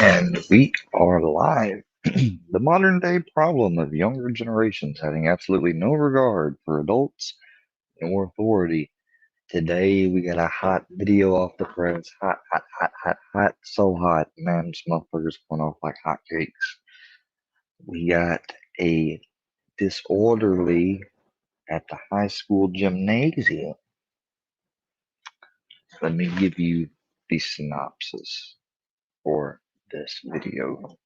And we are live. The modern day problem of younger generations having absolutely no regard for adults nor authority. Today we got a hot video off the press. Hot, hot, hot, hot, hot. So hot. Man, this motherfucker's going off like hotcakes. We got a disorderly at the high school gymnasium. Let me give you the synopsis for this video.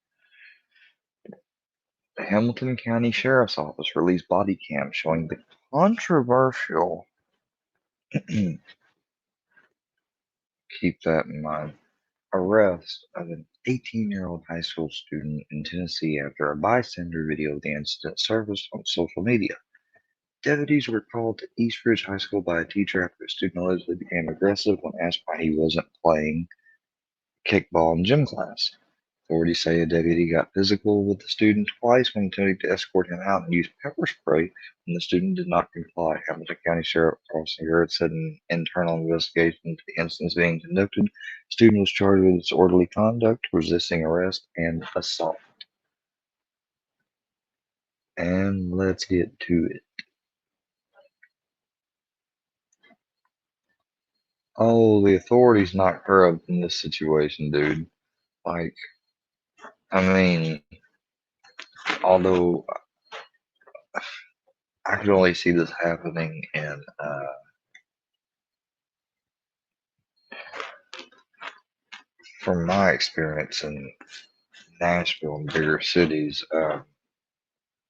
The Hamilton County Sheriff's Office released body cam showing the controversial, keep that in mind, arrest of an 18-year-old high school student in Tennessee after a bystander videoed the incident surfaced on social media. Deputies were called to East Ridge High School by a teacher after a student allegedly became aggressive when asked why he wasn't playing kickball in gym class. Authorities say a deputy got physical with the student twice when attempting to escort him out and used pepper spray when the student did not comply. Hamilton County Sheriff Carson Garrett said an internal investigation into the incident is being conducted. The student was charged with disorderly conduct, resisting arrest, and assault. And let's get to it. Oh, the authorities not corrupt in this situation, dude. Like, I mean, although I could only see this happening in from my experience in Nashville and bigger cities,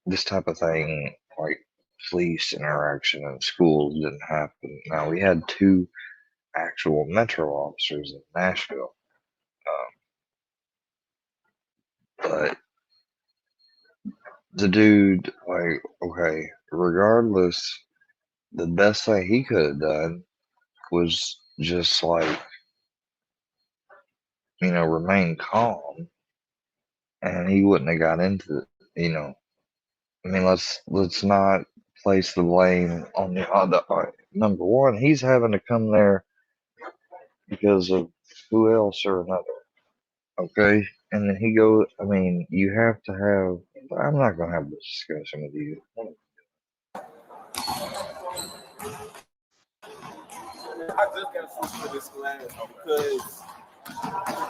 this type of thing, like police interaction in schools, didn't happen. Now, we had two actual Metro officers in Nashville, but the dude, like, okay, regardless, the best thing he could have done was just like, remain calm, and he wouldn't have got into it. I mean, let's not place the blame on the other. Number one, he's having to come there because of who else or another. Okay, and then he goes. I mean, you have to have. I'm not gonna have this discussion with you. I just got switched for this class because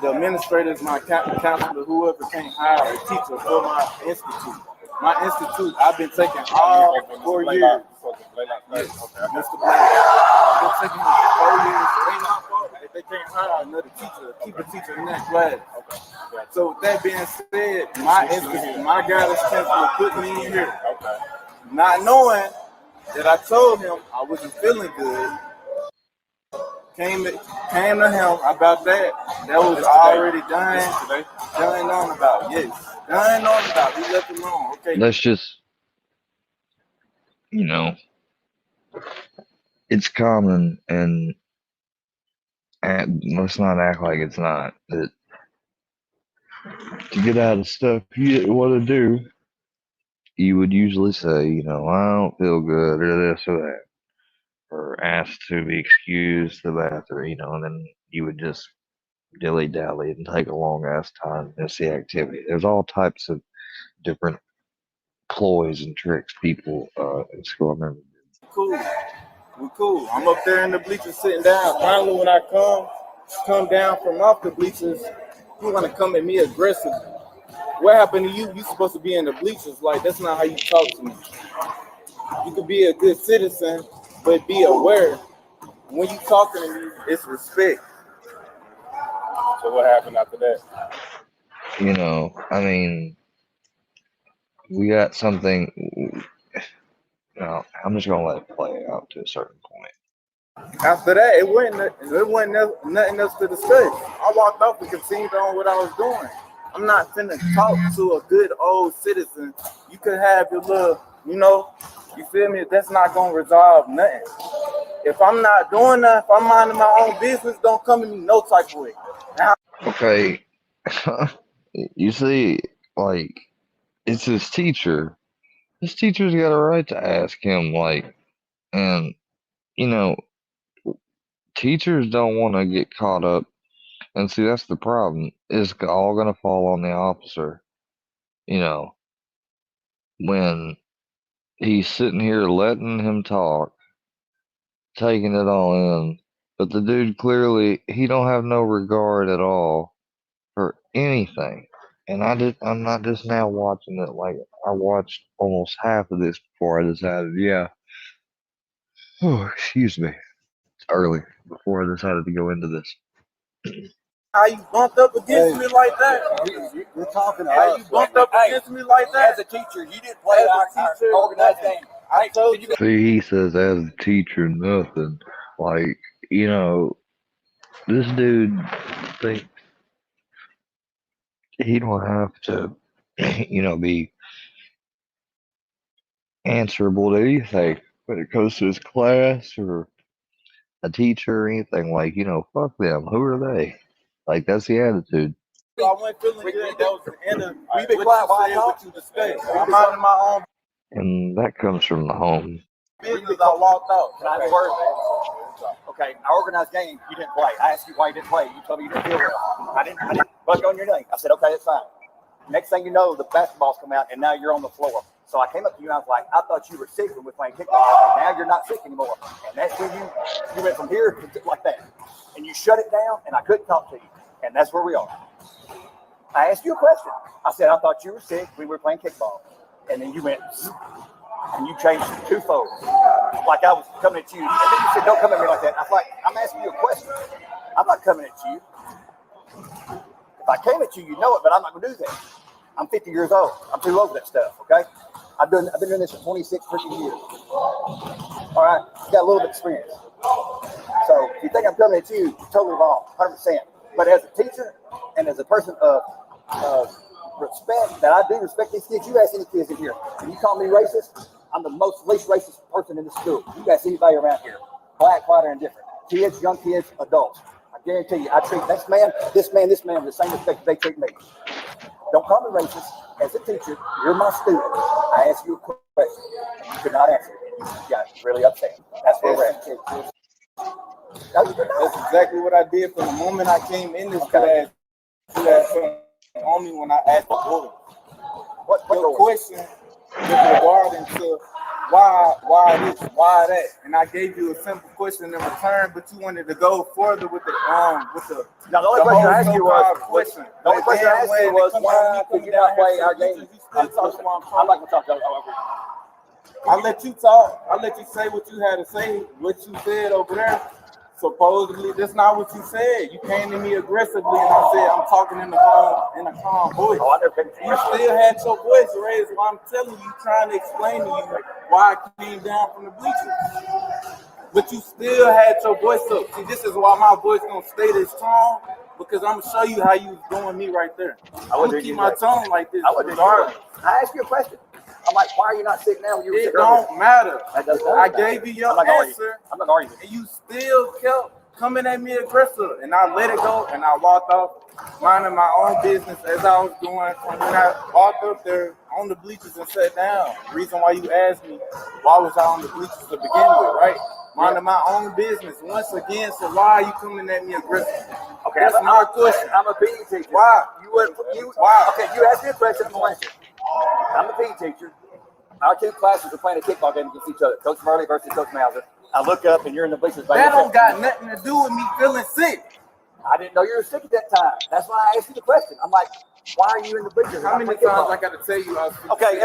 the administrators, my counselor, whoever can't hire a teacher for my institute. My institute, I've been taking all 4 years. Yes, Mr. Black. I've been taking it for 4 years. It ain't my fault if they can't hire another teacher, keep a teacher in that class. So with that being said, my institute, my guidance counselor put me in here. Not knowing that I told him I wasn't feeling good. Came to him about that. That was already done on about. Yes, done on about. He left it alone. Okay. Let's just, it's common, and let's not act like it's not. That to get out of stuff you didn't want to do, you would usually say, I don't feel good, or this or that, or ask to be excused to the bathroom, and then you would just dilly dally and take a long ass time to miss the activity. There's all types of different ploys and tricks people in school. I remember. Cool. We cool. I'm up there in the bleachers sitting down. Finally, when I come down from off the bleachers, you want to come at me aggressive. What happened to you? You supposed to be in the bleachers. Like, that's not how you talk to me. You could be a good citizen, but be aware. When you talking to me, it's respect. So what happened after that? I mean, we got something. I'm just gonna let it play out to a certain point. After that, it wasn't nothing else to discuss. I walked off and continued on what I was doing. I'm not finna talk to a good old citizen. You could have your little, you feel me? That's not gonna resolve nothing. If I'm not doing that, if I'm minding my own business, don't come to me no type of way. Now, okay, you see, like, it's his teacher. His teacher's got a right to ask him, like, and teachers don't want to get caught up And see, that's the problem. It's all going to fall on the officer. You know, when he's sitting here letting him talk, taking it all in, but the dude clearly he don't have no regard at all for anything. And I'm not just now watching it. Like I watched almost half of this before I decided, yeah. Oh, excuse me. It's early before I decided to go into this. How you bumped up against me like that? You're talking to How us. you bumped up against me like that? As a teacher, you didn't play our organized game. I told you. See, he says as a teacher, nothing. Like, you know, this dude thinks he don't have to, be answerable to anything when it comes to his class or a teacher or anything. Like, fuck them. Who are they? Like, that's the attitude. I went feeling good. That was the end of We be quiet while I talk. what you discussed. I'm out in my own And that comes from the home. business. I walked out. Can I have a word? Okay, our organized game, you didn't play. I asked you why you didn't play. You told me you didn't feel well. I didn't bug on your name. I said, okay, that's fine. Next thing you know, the basketballs come out, and now you're on the floor. So I came up to you and I was like, I thought you were sick when we were playing kickball. Now you're not sick anymore. And that's when you went from here to like that. And you shut it down, and I couldn't talk to you. And that's where we are. I asked you a question. I said, I thought you were sick when we were playing kickball. And then you went, and you changed twofold. Like I was coming at you. And then you said, don't come at me like that. I was like, I'm asking you a question. I'm not coming at you. If I came at you, you know it, but I'm not going to do that. I'm 50 years old. I'm too old for that stuff, okay? I've been doing this for 26 freaking years. All right? Got a little bit of experience. So if you think I'm coming at you, you're totally wrong, 100%. But as a teacher and as a person of respect, that I do respect these kids, you ask any kids in here, and you call me racist, I'm the most least racist person in the school. You ask anybody around here, black, white, or indifferent. Kids, young kids, adults. I guarantee you, I treat this man with the same respect they treat me. Don't call me racist. As a teacher, you're my student. I asked you a question. You could not answer it. You got really upset. That's where we're at. That's exactly what I did from the moment I came in this class. You had on me when I asked the boy. What Your question was regarding to why this, why that, and I gave you a simple question in return, but you wanted to go further with the Now, the only question I asked you was, question. The only question I asked you was, why could you not play our game? I'm not going to talk to you. I let you talk. I let you say what you had to say, what you said over there. Supposedly, that's not what you said. You came to me aggressively, and I said, I'm talking in the phone in a calm voice. Oh, I never came to You still had your voice raised while I'm telling you, trying to explain to you why I came down from the bleachers. But you still had your voice up. See, this is why my voice gonna stay this strong, because I'm gonna show you how you was doing me right there. I'm gonna keep my tone like this. I asked you a question. I'm like, why are you not sick now when you were sick It earlier? don't matter. That doesn't I matter. gave you your I'm not answer, I'm not arguing. and you still kept coming at me aggressive, and I let it go, and I walked off, minding my own business as I was doing from when I walked up there on the bleachers and sat down. The reason why you asked me, why was I on the bleachers to begin with, right? Minding my own business once again, so why are you coming at me aggressive? Okay, That's my question. I'm a PE teacher. Why? Why? Okay, you asked me a question, I'm going to answer. I'm a PE teacher. Our two classes are playing a kickball game against each other. Coach Murley versus Coach Mauser. I look up and you're in the bleachers. That don't got nothing to do with me feeling sick. I didn't know you were sick at that time. That's why I asked you the question. I'm like, why are you in the bleachers? How many times I got to tell you I was sick? Okay.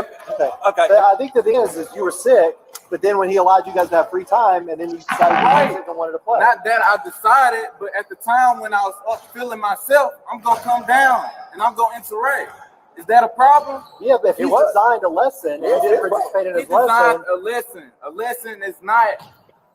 I think the thing is you were sick, but then when he allowed you guys to have free time, and then you decided you guys didn't wanted to play. Not that I decided, but at the time when I was up feeling myself, I'm going to come down and I'm going to interact. Is that a problem? Yeah, but if he designed a lesson and you didn't participate in He his lesson. designed a lesson. A lesson is not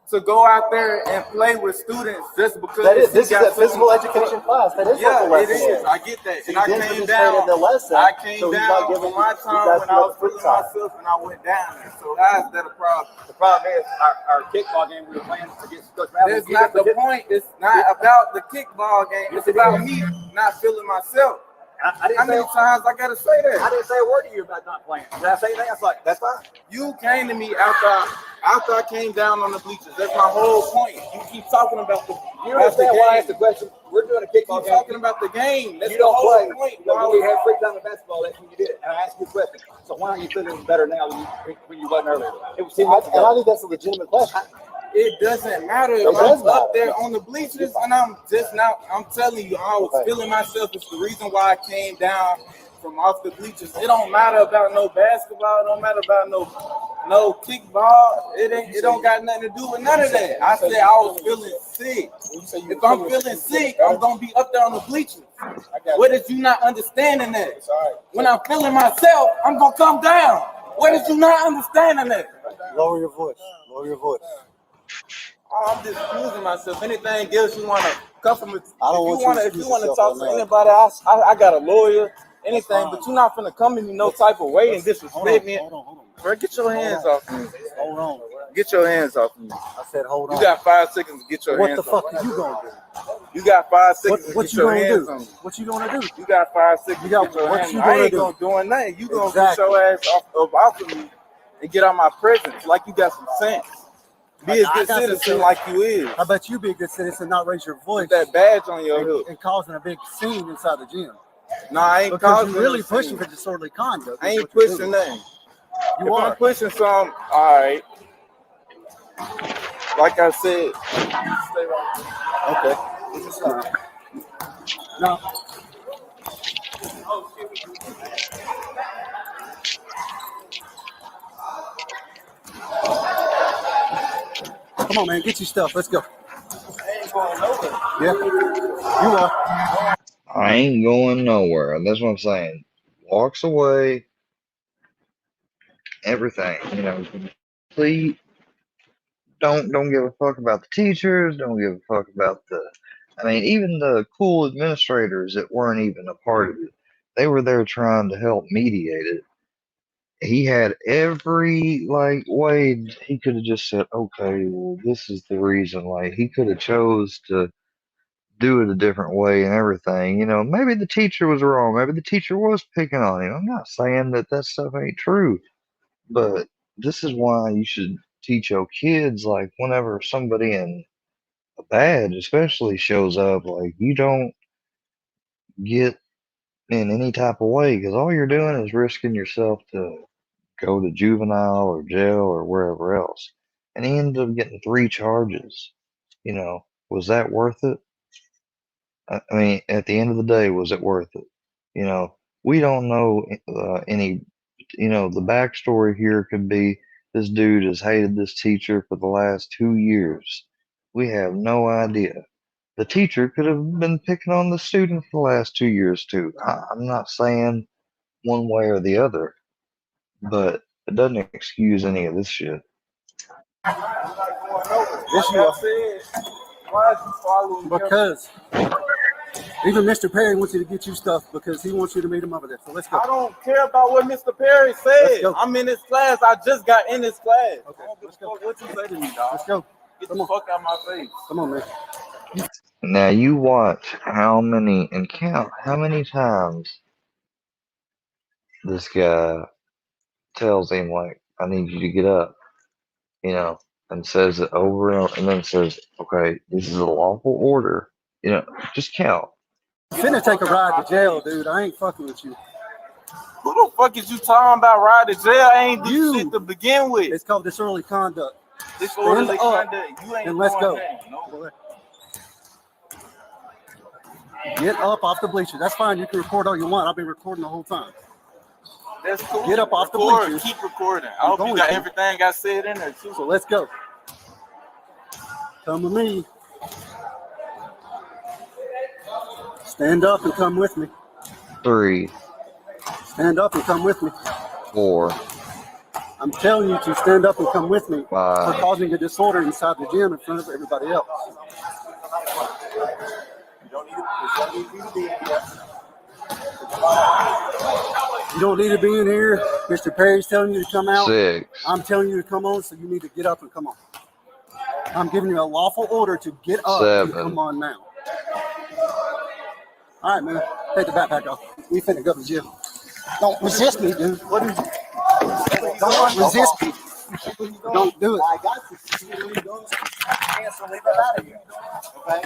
to go out there and play with students just because This is a physical education class. That is what the it lesson is. I get that. So And I he didn't came participate down. in the lesson, I came so he's down not giving on my you time guys when I was free feeling time. myself and I went down there. So how is that a problem? The problem is our kickball game we were playing against Coach Mauser. That's not the point. It's not about the kickball game. It's about me not feeling myself. I How didn't many say. times I gotta say I that? didn't say a word to you about not playing. Did I say anything? I was like, that's fine. You came to me after I came down on the bleachers. That's my whole point. You keep talking about the. You understand why I asked the question? We're doing a Keep kickball game. talking about the game. That's You the don't whole play. point. When we had free time in basketball, that's when you did it. And I asked you a question. So why are you feeling better now than when you wasn't earlier? It was 10 minutes And I ago. think that's a legitimate question. It doesn't matter if does I'm up matter. there on the bleachers and I'm just now. I'm telling you, I was feeling myself. It's the reason why I came down from off the bleachers. It don't matter about no basketball. It don't matter about no kickball. It don't got nothing to do with none of that. I said I was feeling sick. If I'm feeling sick, I'm gonna be up there on the bleachers. What is you not understanding that? When I'm feeling myself, I'm gonna come down. What is you not understanding that? Lower your voice. Lower your voice. Oh, I'm just excusing myself. Anything else you want to come from? If I don't want you to if excuse you want to yourself talk on to that. anybody else, I got a lawyer. Anything, but you're not finna come to me no type of way and disrespect me. Hold on. Bro, get your hands off me. Hold on. Get your hands off me. I said hold on. You got 5 seconds to get your What hands the off fuck me. are you gonna do? You got 5 seconds to What get you your gonna hands do? on me. What you gonna do? You got 5 seconds You to got- get your what hands you on me. I gonna ain't do? gonna doing nothing. You gonna Exactly. get your ass off of me and get out my presence like you got some sense. Be a I good got some citizen sense. like you is. I bet you be a good citizen, not raise your voice With that badge on your hip. and causing a big scene inside the gym. No, I ain't Because causing you're really no pushing scene. for disorderly conduct. I is ain't what you're pushing doing. nothing. You If are. I'm pushing some, all right. Like I said, stay right Okay. This is fine. No. Come on, man. Get your stuff. Let's go. Yeah. You are. I ain't going nowhere. That's what I'm saying. Walks away, everything. You know, complete. Don't give a fuck about the teachers. Don't give a fuck about the. I mean, even the cool administrators that weren't even a part of it. They were there trying to help mediate it. He had every like way he could have just said, okay, well, this is the reason. Like he could have chose to do it a different way and everything. You know, maybe the teacher was wrong. Maybe the teacher was picking on him. I'm not saying that stuff ain't true, but this is why you should teach your kids. Like whenever somebody in a badge, especially shows up, like you don't get in any type of way because all you're doing is risking yourself to go to juvenile or jail or wherever else. And he ended up getting 3 charges. You know, was that worth it? I mean, at the end of the day, was it worth it? You know, we don't know any, you know, the backstory here could be this dude has hated this teacher for the last 2 years. We have no idea. The teacher could have been picking on the student for the last 2 years too. I'm not saying one way or the other, but it doesn't excuse any of this shit. Yes, you are. why is you following me? Because even Mr. Perry wants you to get you stuff because he wants you to meet him over there. So let's go. I don't care about what Mr. Perry Let's said. go. I'm in this class. I just got in this class. Okay, I don't give let's a go. fuck what you say to me, dog. Let's go. Get Come the on. fuck out my face. Come on, man. Now you watch how many and count how many times this guy tells him like, "I need you to get up," you know, and says it over and over, and then says, "Okay, this is a lawful order." You know, just count. Finna take a ride to jail, dude. I ain't fucking with you. Who the fuck is you talking about riding to jail? I ain't do You. shit to begin with. It's called disorderly conduct. This orderly Stand up conduct. You ain't and let's doing go. nothing. No. Get up off the bleachers. That's fine. You can record all you want. I've been recording the whole time. That's cool. Get up off the Record. bleachers. Keep recording. I I'm hope you going got to. everything I said in there too. So let's go. Come with me. Stand up and come with me. 3, Stand up and come with me. 4, I'm telling you to stand up and come with me for 5, causing a disorder inside the gym in front of everybody else. You don't need to be in here. Mr. Perry's telling you to come out. 6, I'm telling you to come on, so you need to get up and come on. I'm giving you a lawful order to get up and 7. come on now. All right, man. Take the backpack off. We finna go to jail. Don't resist me, dude. What is Don't resist me. Don't do it. I got you. Cancel, leave it out of here. Okay?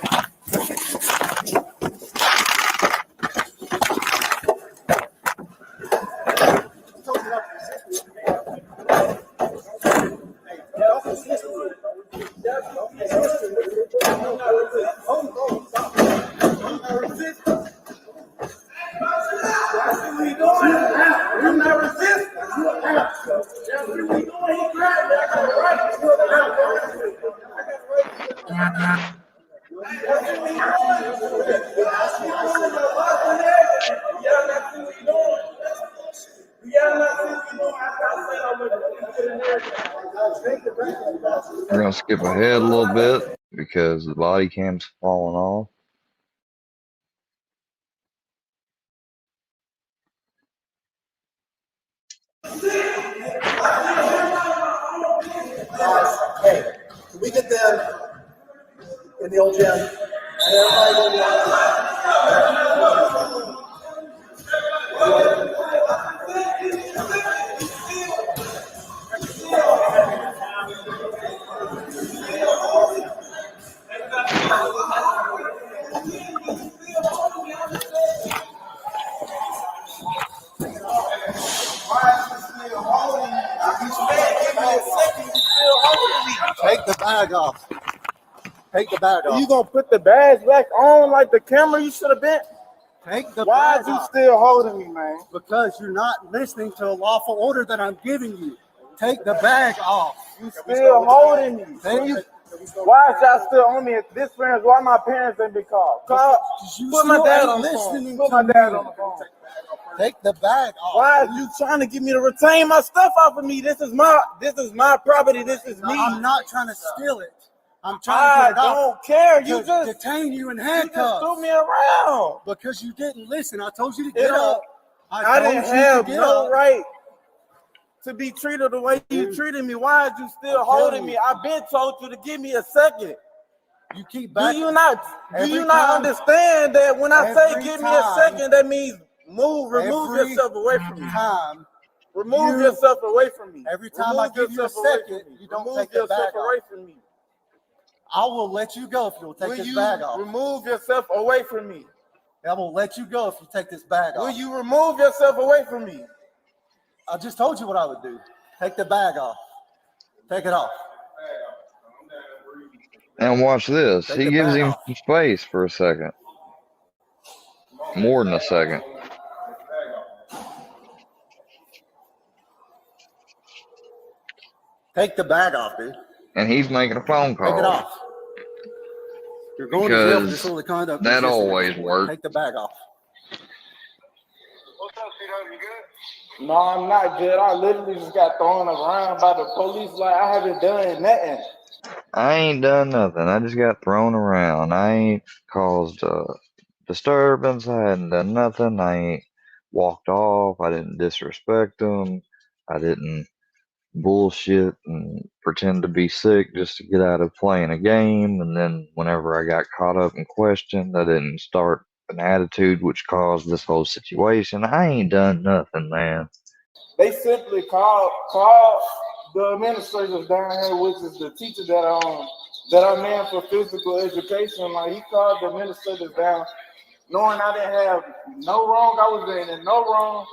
We're gonna skip ahead a little bit because the body cam's falling off. Hey, can we get them in the old gym? And everybody go Take the bag off. Take the bag off. You gonna put the badge back on like the camera you should have been? Take the Why bag you off. still holding me, man? Because you're not listening to a lawful order that I'm giving you. Take the bag off. You still holding me. Take it. Why is y'all still on me? This friends, why my parents ain't been called? Call. You Put my still dad ain't on the listening phone. Put to my dad me. on the phone. Take the bag off. Why are you trying to get me to retain my stuff off of me? This is my property. This is me. I'm not trying to steal it. I'm trying to I get it off. don't care. You To just detain you in you just handcuffs. threw me around. Because you didn't listen. I told you to It get don't- up. I told didn't you to have get no up. right to be treated the way you treated me. Why are you still I'm holding telling me? you. I've been told you to give me a second. You keep Do back. you not Every not time- understand that when I say every give me a time- second, that means remove every yourself away from me. time, Remove you- yourself away from me. every time I Remove give you a yourself away second, from me. you don't remove take the yourself bag away off. from me. I will let you go if you'll take Will this you bag off. remove yourself away from me? I will let you go if you take this bag Will off. you remove yourself away from me? I just told you what I would do. Take the bag off. Take it off. And watch this. Take He the gives bag him off. some space for a second. More than a second. Take the bag off, dude. And he's making a phone call. Take it off. You're going to jail for Because disorderly conduct. that resisting always arrest. works. Take the bag off. What's up, C-Dub? You good? No, I'm not good. I literally just got thrown around by the police like I haven't done nothing. I ain't done nothing. I just got thrown around. I ain't caused a disturbance. I hadn't done nothing. I ain't walked off. I didn't disrespect them. I didn't bullshit and pretend to be sick just to get out of playing a game. And then whenever I got caught up and questioned, I didn't start an attitude which caused this whole situation. I ain't done nothing, man. They simply called the administrators down here, which is the teacher that I'm in for physical education. Like he called the administrators down, knowing I didn't have no wrong. I was in no wrong.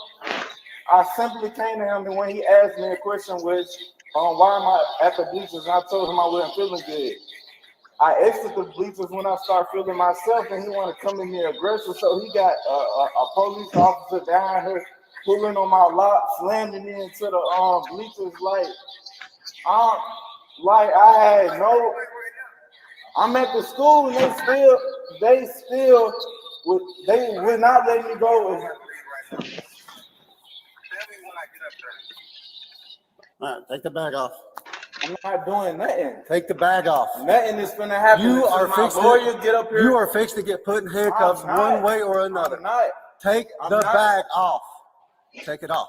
I simply came to him, and when he asked me a question, which why am I at the bleachers, and I told him I wasn't feeling good. I exited the bleachers when I started feeling myself, and he wanted to come in here aggressive. So he got a police officer down here pulling on my lock, slamming me into the bleachers like I had no. I'm at the school, and they would not let me go. All right, take the bag off. I'm not doing nothing. Take the bag off. Nothing is gonna happen. You until are my fixed. lawyer get up here. You are fixed to get put in handcuffs I'm not. one way or another. I'm not. Take I'm the not. bag off. Take it off.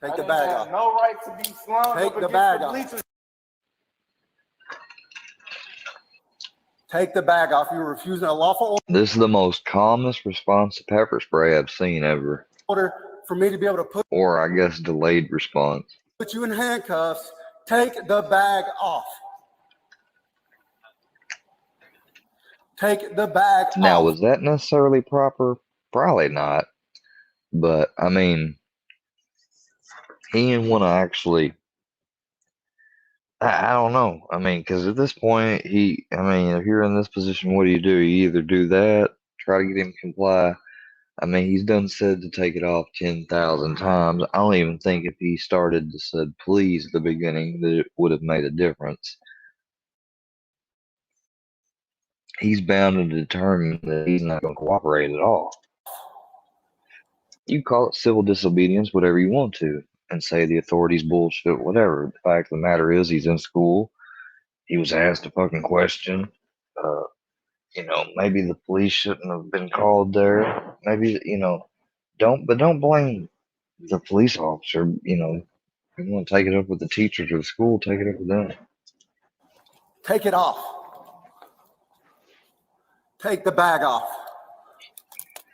Take I the didn't bag have off. no right to be slung Take up the against bag the off. bleachers. Take the bag off. You're refusing a lawful This is the most calmest response to pepper spray I've seen ever. order for me to be able to Or I guess delayed response. put you in handcuffs. Take the bag off. Take the bag Now, off. was that necessarily proper? Probably not. But I mean, he didn't want to actually. I don't know. I mean, because at this point, if you're in this position, what do? You either do that, try to get him to comply. I mean, he's done said to take it off 10,000 times. I don't even think if he started to said please at the beginning that it would have made a difference. He's bound and determined that he's not going to cooperate at all. You call it civil disobedience, whatever you want to, and say the authorities bullshit, whatever. The fact of the matter is, he's in school. He was asked a fucking question. Maybe the police shouldn't have been called there. Maybe, don't blame the police officer. You want to take it up with the teachers or the school, take it up with them. Take it off. Take the bag off.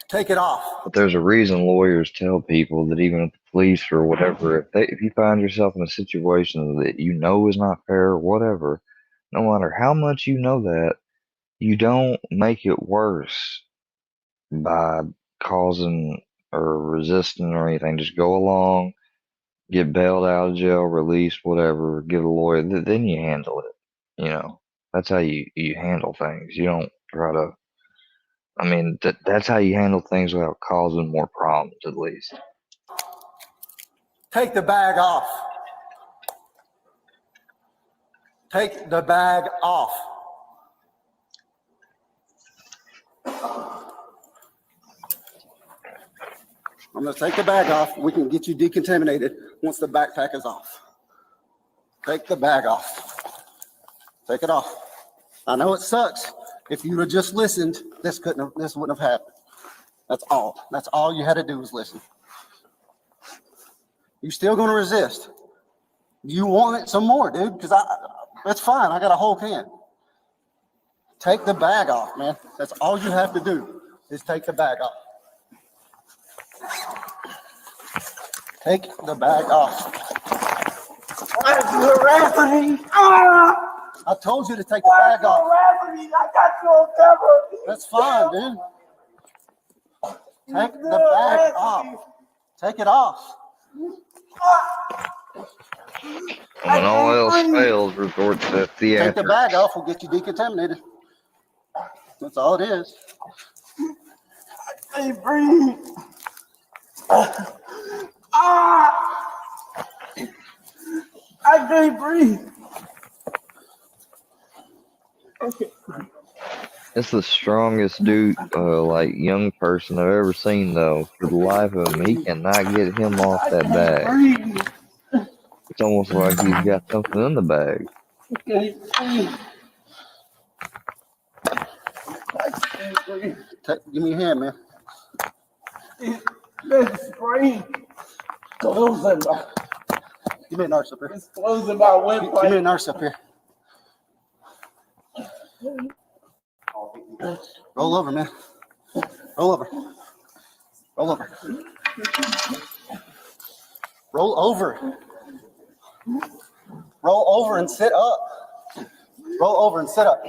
Take it off. But there's a reason lawyers tell people that even if the police or whatever, if you find yourself in a situation that you know is not fair or whatever, no matter how much you know that, you don't make it worse by causing or resisting or anything. Just go along, get bailed out of jail, released, whatever, get a lawyer, then you handle it. That's how you handle things. You don't try to, that's how you handle things without causing more problems, at least. Take the bag off. Take the bag off. I'm going to take the bag off. We can get you decontaminated once the backpack is off. Take the bag off. Take it off. I know it sucks. If you had just listened, this wouldn't have happened. That's all. That's all you had to do was listen. You still going to resist? You want it some more, dude? Because that's fine. I got a whole can. Take the bag off, man. That's all you have to do is take the bag off. Take the bag off. Why are you harassing me? I told you to take the bag off. Harassing me? I got you on camera. That's fine, dude. Take the bag off. Take it off. When all else fails, resort to theater. Take the bag off. We'll get you decontaminated. That's all it is. I can't breathe. I can't breathe. It's the strongest dude, young person I've ever seen, though. For the life of him, he cannot get him off that bag. It's almost like he's got something in the bag. Give me your hand, man. This brain closing. Give me a nurse up here. It's closing my windpipe. Give me a nurse up here. Roll over, man. Roll over. Roll over. Roll over. Roll over and sit up. Roll over and sit up.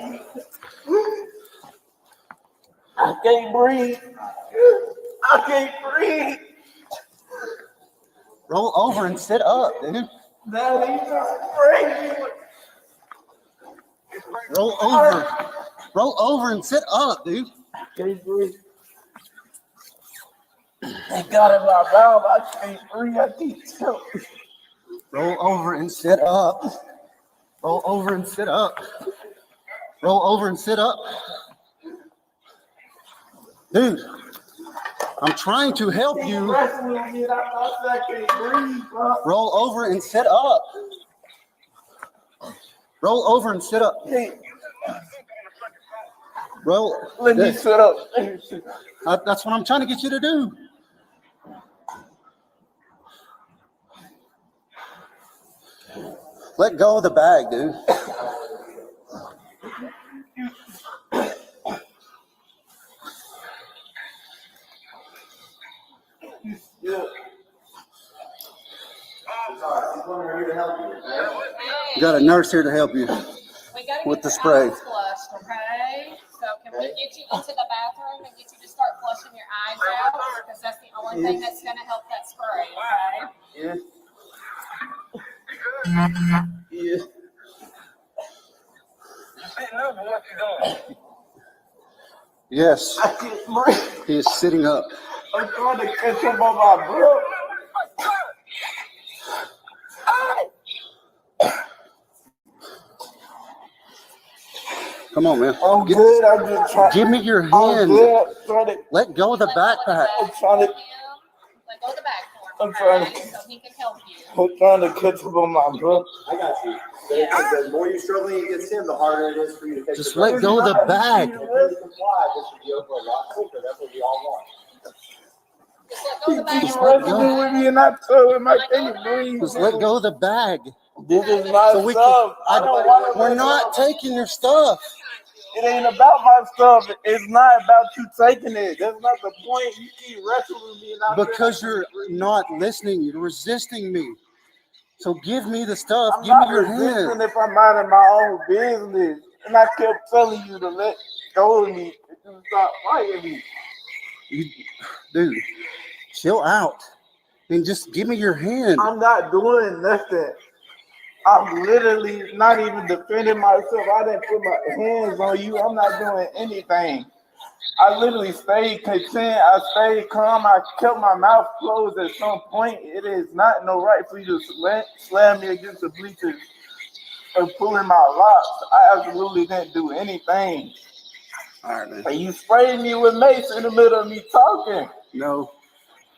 I can't breathe. I can't breathe. Roll over and sit up, dude. Daddy, breathe. Roll over. Roll over and sit up, dude. I can't breathe. They got in my mouth. I can't breathe. I can't choke. Roll over and sit up. Roll over and sit up. Roll over and sit up. Dude, I'm trying to help you. I can't breathe, bro. Roll over and sit up. Roll over and sit up. Roll. Let me sit up. That's what I'm trying to get you to do. Let go of the bag, dude. Yeah. You got a nurse here to help you. We gotta With get the your spray. eyes flushed, okay? So can we get you into the bathroom and get you to start flushing your eyes out? Because that's the only thing that's gonna help that spray, okay? Yeah. Yeah. Sitting up, what you doing? Yes, I can't breathe. he is sitting up. I'm trying to catch up on my breath. Come on, man. I'm good. I'm just trying. Give me your I'm hand. good. I'm trying to. Let go of the backpack. I'm trying to. Let go of the back for I'm him, trying okay? to- So he can help you. I'm trying to catch up on my breath. I got you. Yeah. The more you're struggling against him, the harder it is for you to take. Just breath. let go of the bag. Just If you comply, this would be over a lot quicker. That's what we all want. Just let go of the back. Keep Just let wrestling go. with me and I told him I can't breathe. Just let go of the bag. This is my So we stuff. can, I don't want to. we're not taking your stuff. It ain't about my stuff. It's not about you taking it. That's not the point. You keep wrestling with me and I Because you're not listening. You're resisting me. So give me the stuff. I'm Give me not your resisting hand. if I'm minding my own business. And I kept telling you to let go of me. You stop fighting me. Dude, chill out. And just give me your hand. I'm not doing nothing. I'm literally not even defending myself. I didn't put my hands on you. I'm not doing anything. I literally stayed content. I stayed calm. I kept my mouth closed at some point. It is not no right for you to slam me against the bleachers and pulling my locks. I absolutely didn't do anything. All right, man. And you sprayed me with mace in the middle of me talking. No,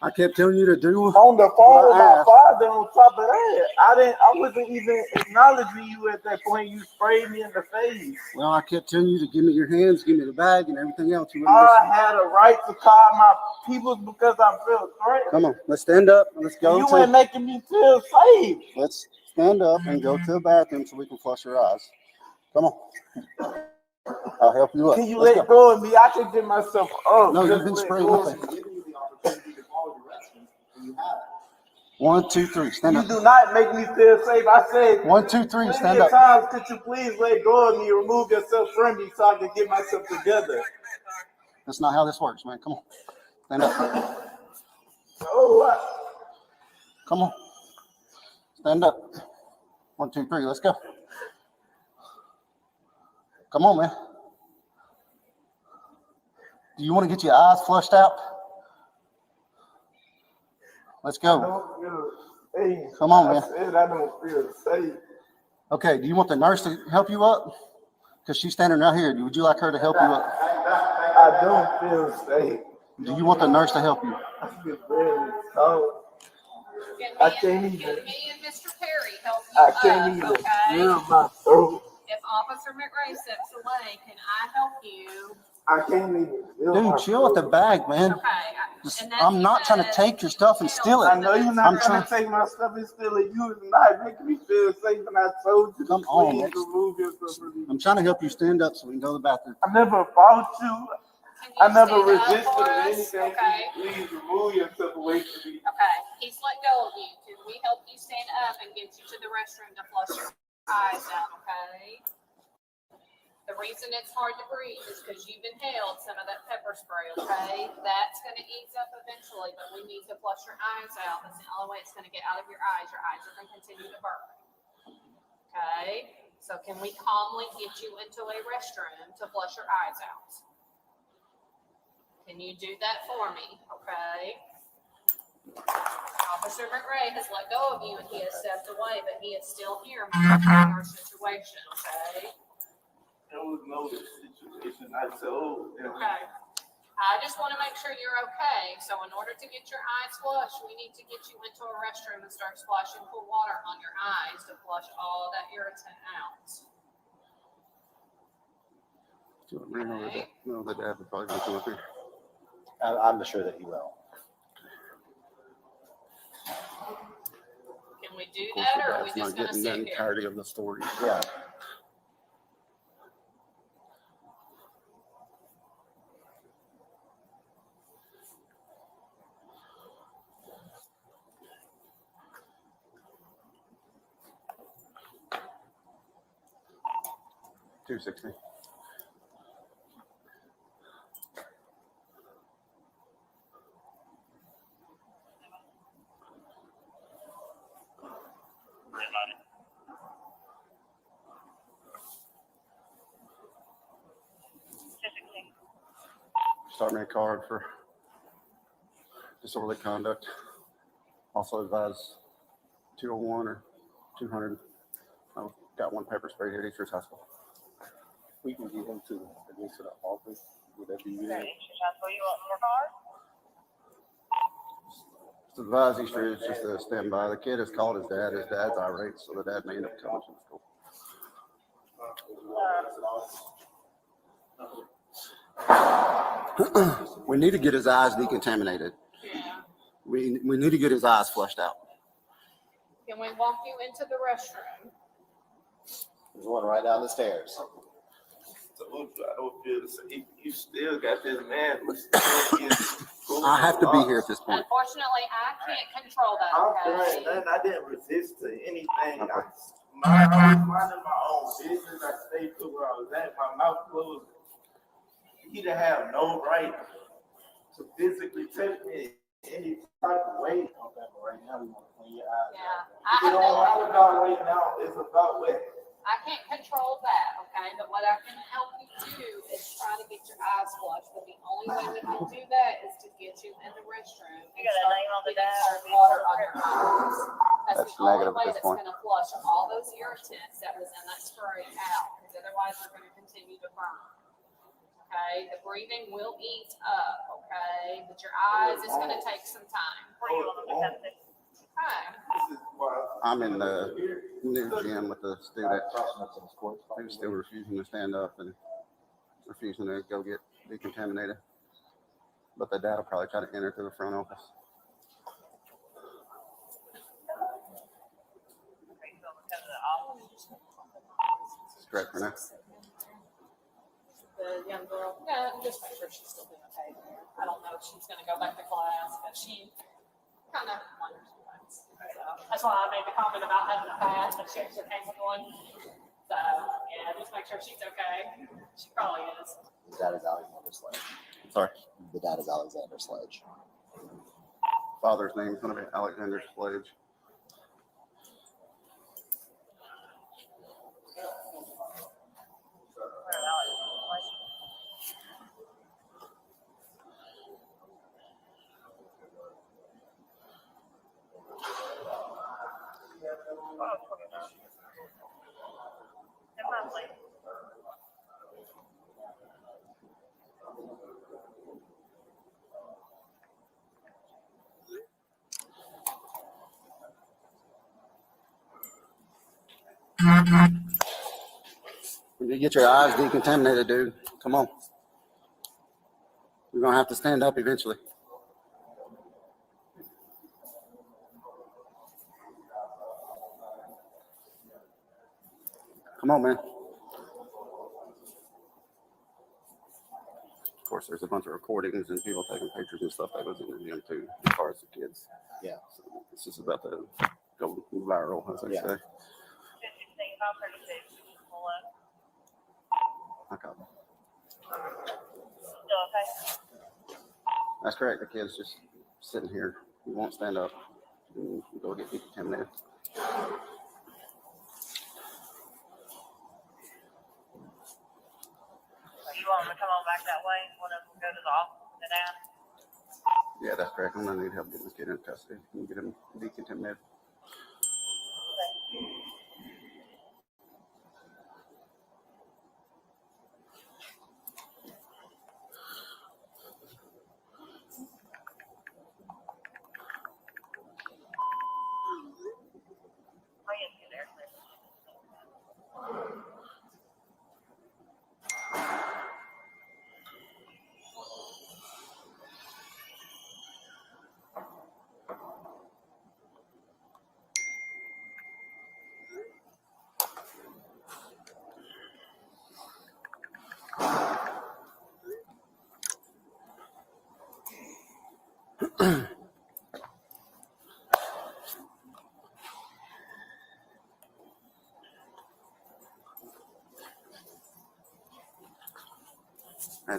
I kept telling you to do. On the phone with my asked. father on top of that. I wasn't even acknowledging you at that point. You sprayed me in the face. Well, I kept telling you to give me your hands, give me the bag, and everything else. You wouldn't I listen. had a right to call my people because I felt threatened. Come on, let's stand up and let's go. You ain't making me feel safe. Let's stand up and go to the bathroom so we can flush your eyes. Come on. I'll help you up. Can you Let's let go. go of me? I can get myself up. No, Just you've been let spraying go of nothing. me. 1, 2, 3, stand You up. do not make me feel safe. I said 1, 2, 3, plenty stand of up. times, could you please let go of me, remove yourself from me so I can get myself together? That's not how this works, man. Come on. Stand up. Oh, what? Come on. Stand up. 1, 2, 3, let's go. Come on, man. Do you want to get your eyes flushed out? Let's I go. don't feel safe. Come on, I man. said I don't feel safe. Okay, do you want the nurse to help you up? Because she's standing right here. Would you like her to help you up? I don't feel safe. Do you want the nurse to help you? I feel very cold. I can't even. Can me and Mr. Perry help you I can't up, even okay? feel my throat. If Officer McRae steps away, can I help you? I can't even feel my Dude, chill with the throat. bag, man. Okay. Just- And that's I'm not trying to because take your stuff and steal I it. know you're I'm not trying- gonna take my stuff and steal it. You is not making me feel safe, and I told you to Come on, please man. remove yourself from me. I'm trying to help you stand up so we can go to the bathroom. I never fought you. Can you I never stand up resisted for us? anything. Okay. Please remove yourself away from me. Okay. He's let go of you. Can we help you stand up and get you to the restroom to flush your eyes out, okay? The reason it's hard to breathe is because you've inhaled some of that pepper spray, okay? That's going to ease up eventually, but we need to flush your eyes out. That's the only way it's going to get out of your eyes. Your eyes are going to continue to burn. Okay? So can we calmly get you into a restroom to flush your eyes out? Can you do that for me? Okay? Officer McRae has let go of you and he has stepped away, but he is still here monitoring our situation, okay? There was no situation. I told him. Okay. I just want to make sure you're okay. So in order to get your eyes flushed, we need to get you into a restroom and start splashing cool water on your eyes to flush all that irritant out. No, the dad would probably come up here. I'm sure that he will. Can we do Of course, that the or are we dad's just not going to getting the sit here? entirety of the story. Yeah. 260. Start me a card for disorderly conduct. Also advise 201 or 200. I've got one pepper spray here at East High School. We can get him to the office. Would that be you? Just advise East Ridge just to stand by. The kid has called his dad. His dad's irate, so the dad may end up coming to the school. We need to get his eyes decontaminated. We need to get his eyes flushed out. Can we walk you into the restroom? There's one right down the stairs. So I don't feel the same. You still got this man. I have to be here at this point. Unfortunately, I can't control that, I'm okay? trying. I didn't resist to anything. I was minding my own business. I stayed to where I was at. My mouth closed. He didn't have no right to physically touch me in any type of way. Okay, but right now we want to clean your eyes. Yeah, You know, I was not right now. It's about what. I can't control that, okay, but what I can help you do is try to get your eyes flushed, but the only way we can do that is to get you in the restroom. You got a name on the dad? Water on your eyes. That's the only negative at way this that's point. gonna flush all those irritants that was in that spray out, because otherwise they're gonna continue to burn. Okay, the breathing will eat up, okay, but your eyes is gonna take some time. Okay. This is why. I'm in the new gym with the student who's still refusing to stand up and refusing to go get decontaminated. But the dad will probably try to enter through the front office. It's correct for now. The young girl, yeah, just make sure she's still doing okay. I don't know if she's gonna go back to class, but she kind of wonders sometimes. So that's why I made the comment about having a pass, but she actually came with one. So, yeah, just make sure she's okay. She probably is. The dad is Alexander Sledge. Sorry. The dad is Alexander Sledge. Father's name is going to be Alexander Sledge. When you get your eyes decontaminated, dude, come on. You're going to have to stand up eventually. Come on, man. Of course, there's a bunch of recordings and people taking pictures and stuff that was in the gym too, as far as the kids. Yeah. So it's just about to go viral, as they Yeah. say. Okay. That's correct. The kid's just sitting here. He won't stand up and go get decontaminated. You want them to come on back that way? One of them go to the office and sit down? Yeah, that's correct. I'm gonna need help getting this kid in custody and get him decontaminated. I'll get you there.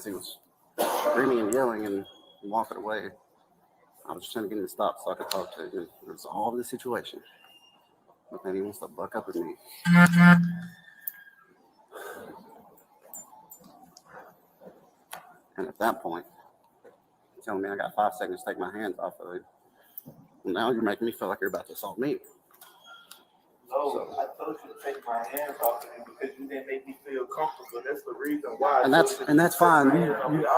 as he was screaming and yelling and walking away. I was just trying to get him to stop so I could talk to him and resolve the situation. But then he wants to buck up with me. And at that point, telling me I got 5 seconds to take my hands off of him. Well, now you're making me feel like you're about to assault me. No, I told you to take my hands off of him because you didn't make me feel comfortable. That's the reason why. And that's fine. I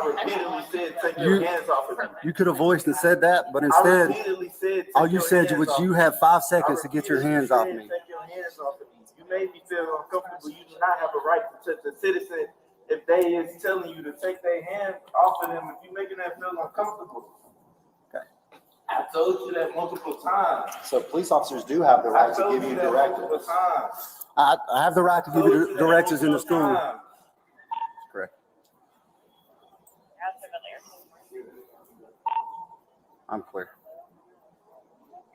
repeatedly said take your hands off of him. You could have voiced and said that, but I instead, repeatedly said all you said was you have 5 seconds to get your hands off me. Take your hands off of me. You made me feel uncomfortable. You do not have a right to touch a citizen if they is telling you to take their hands off of them. If you're making them feel uncomfortable. I told you that multiple times. So police officers do have the right to give you directives. I have the right to give you directives in the school. Correct. I'm clear.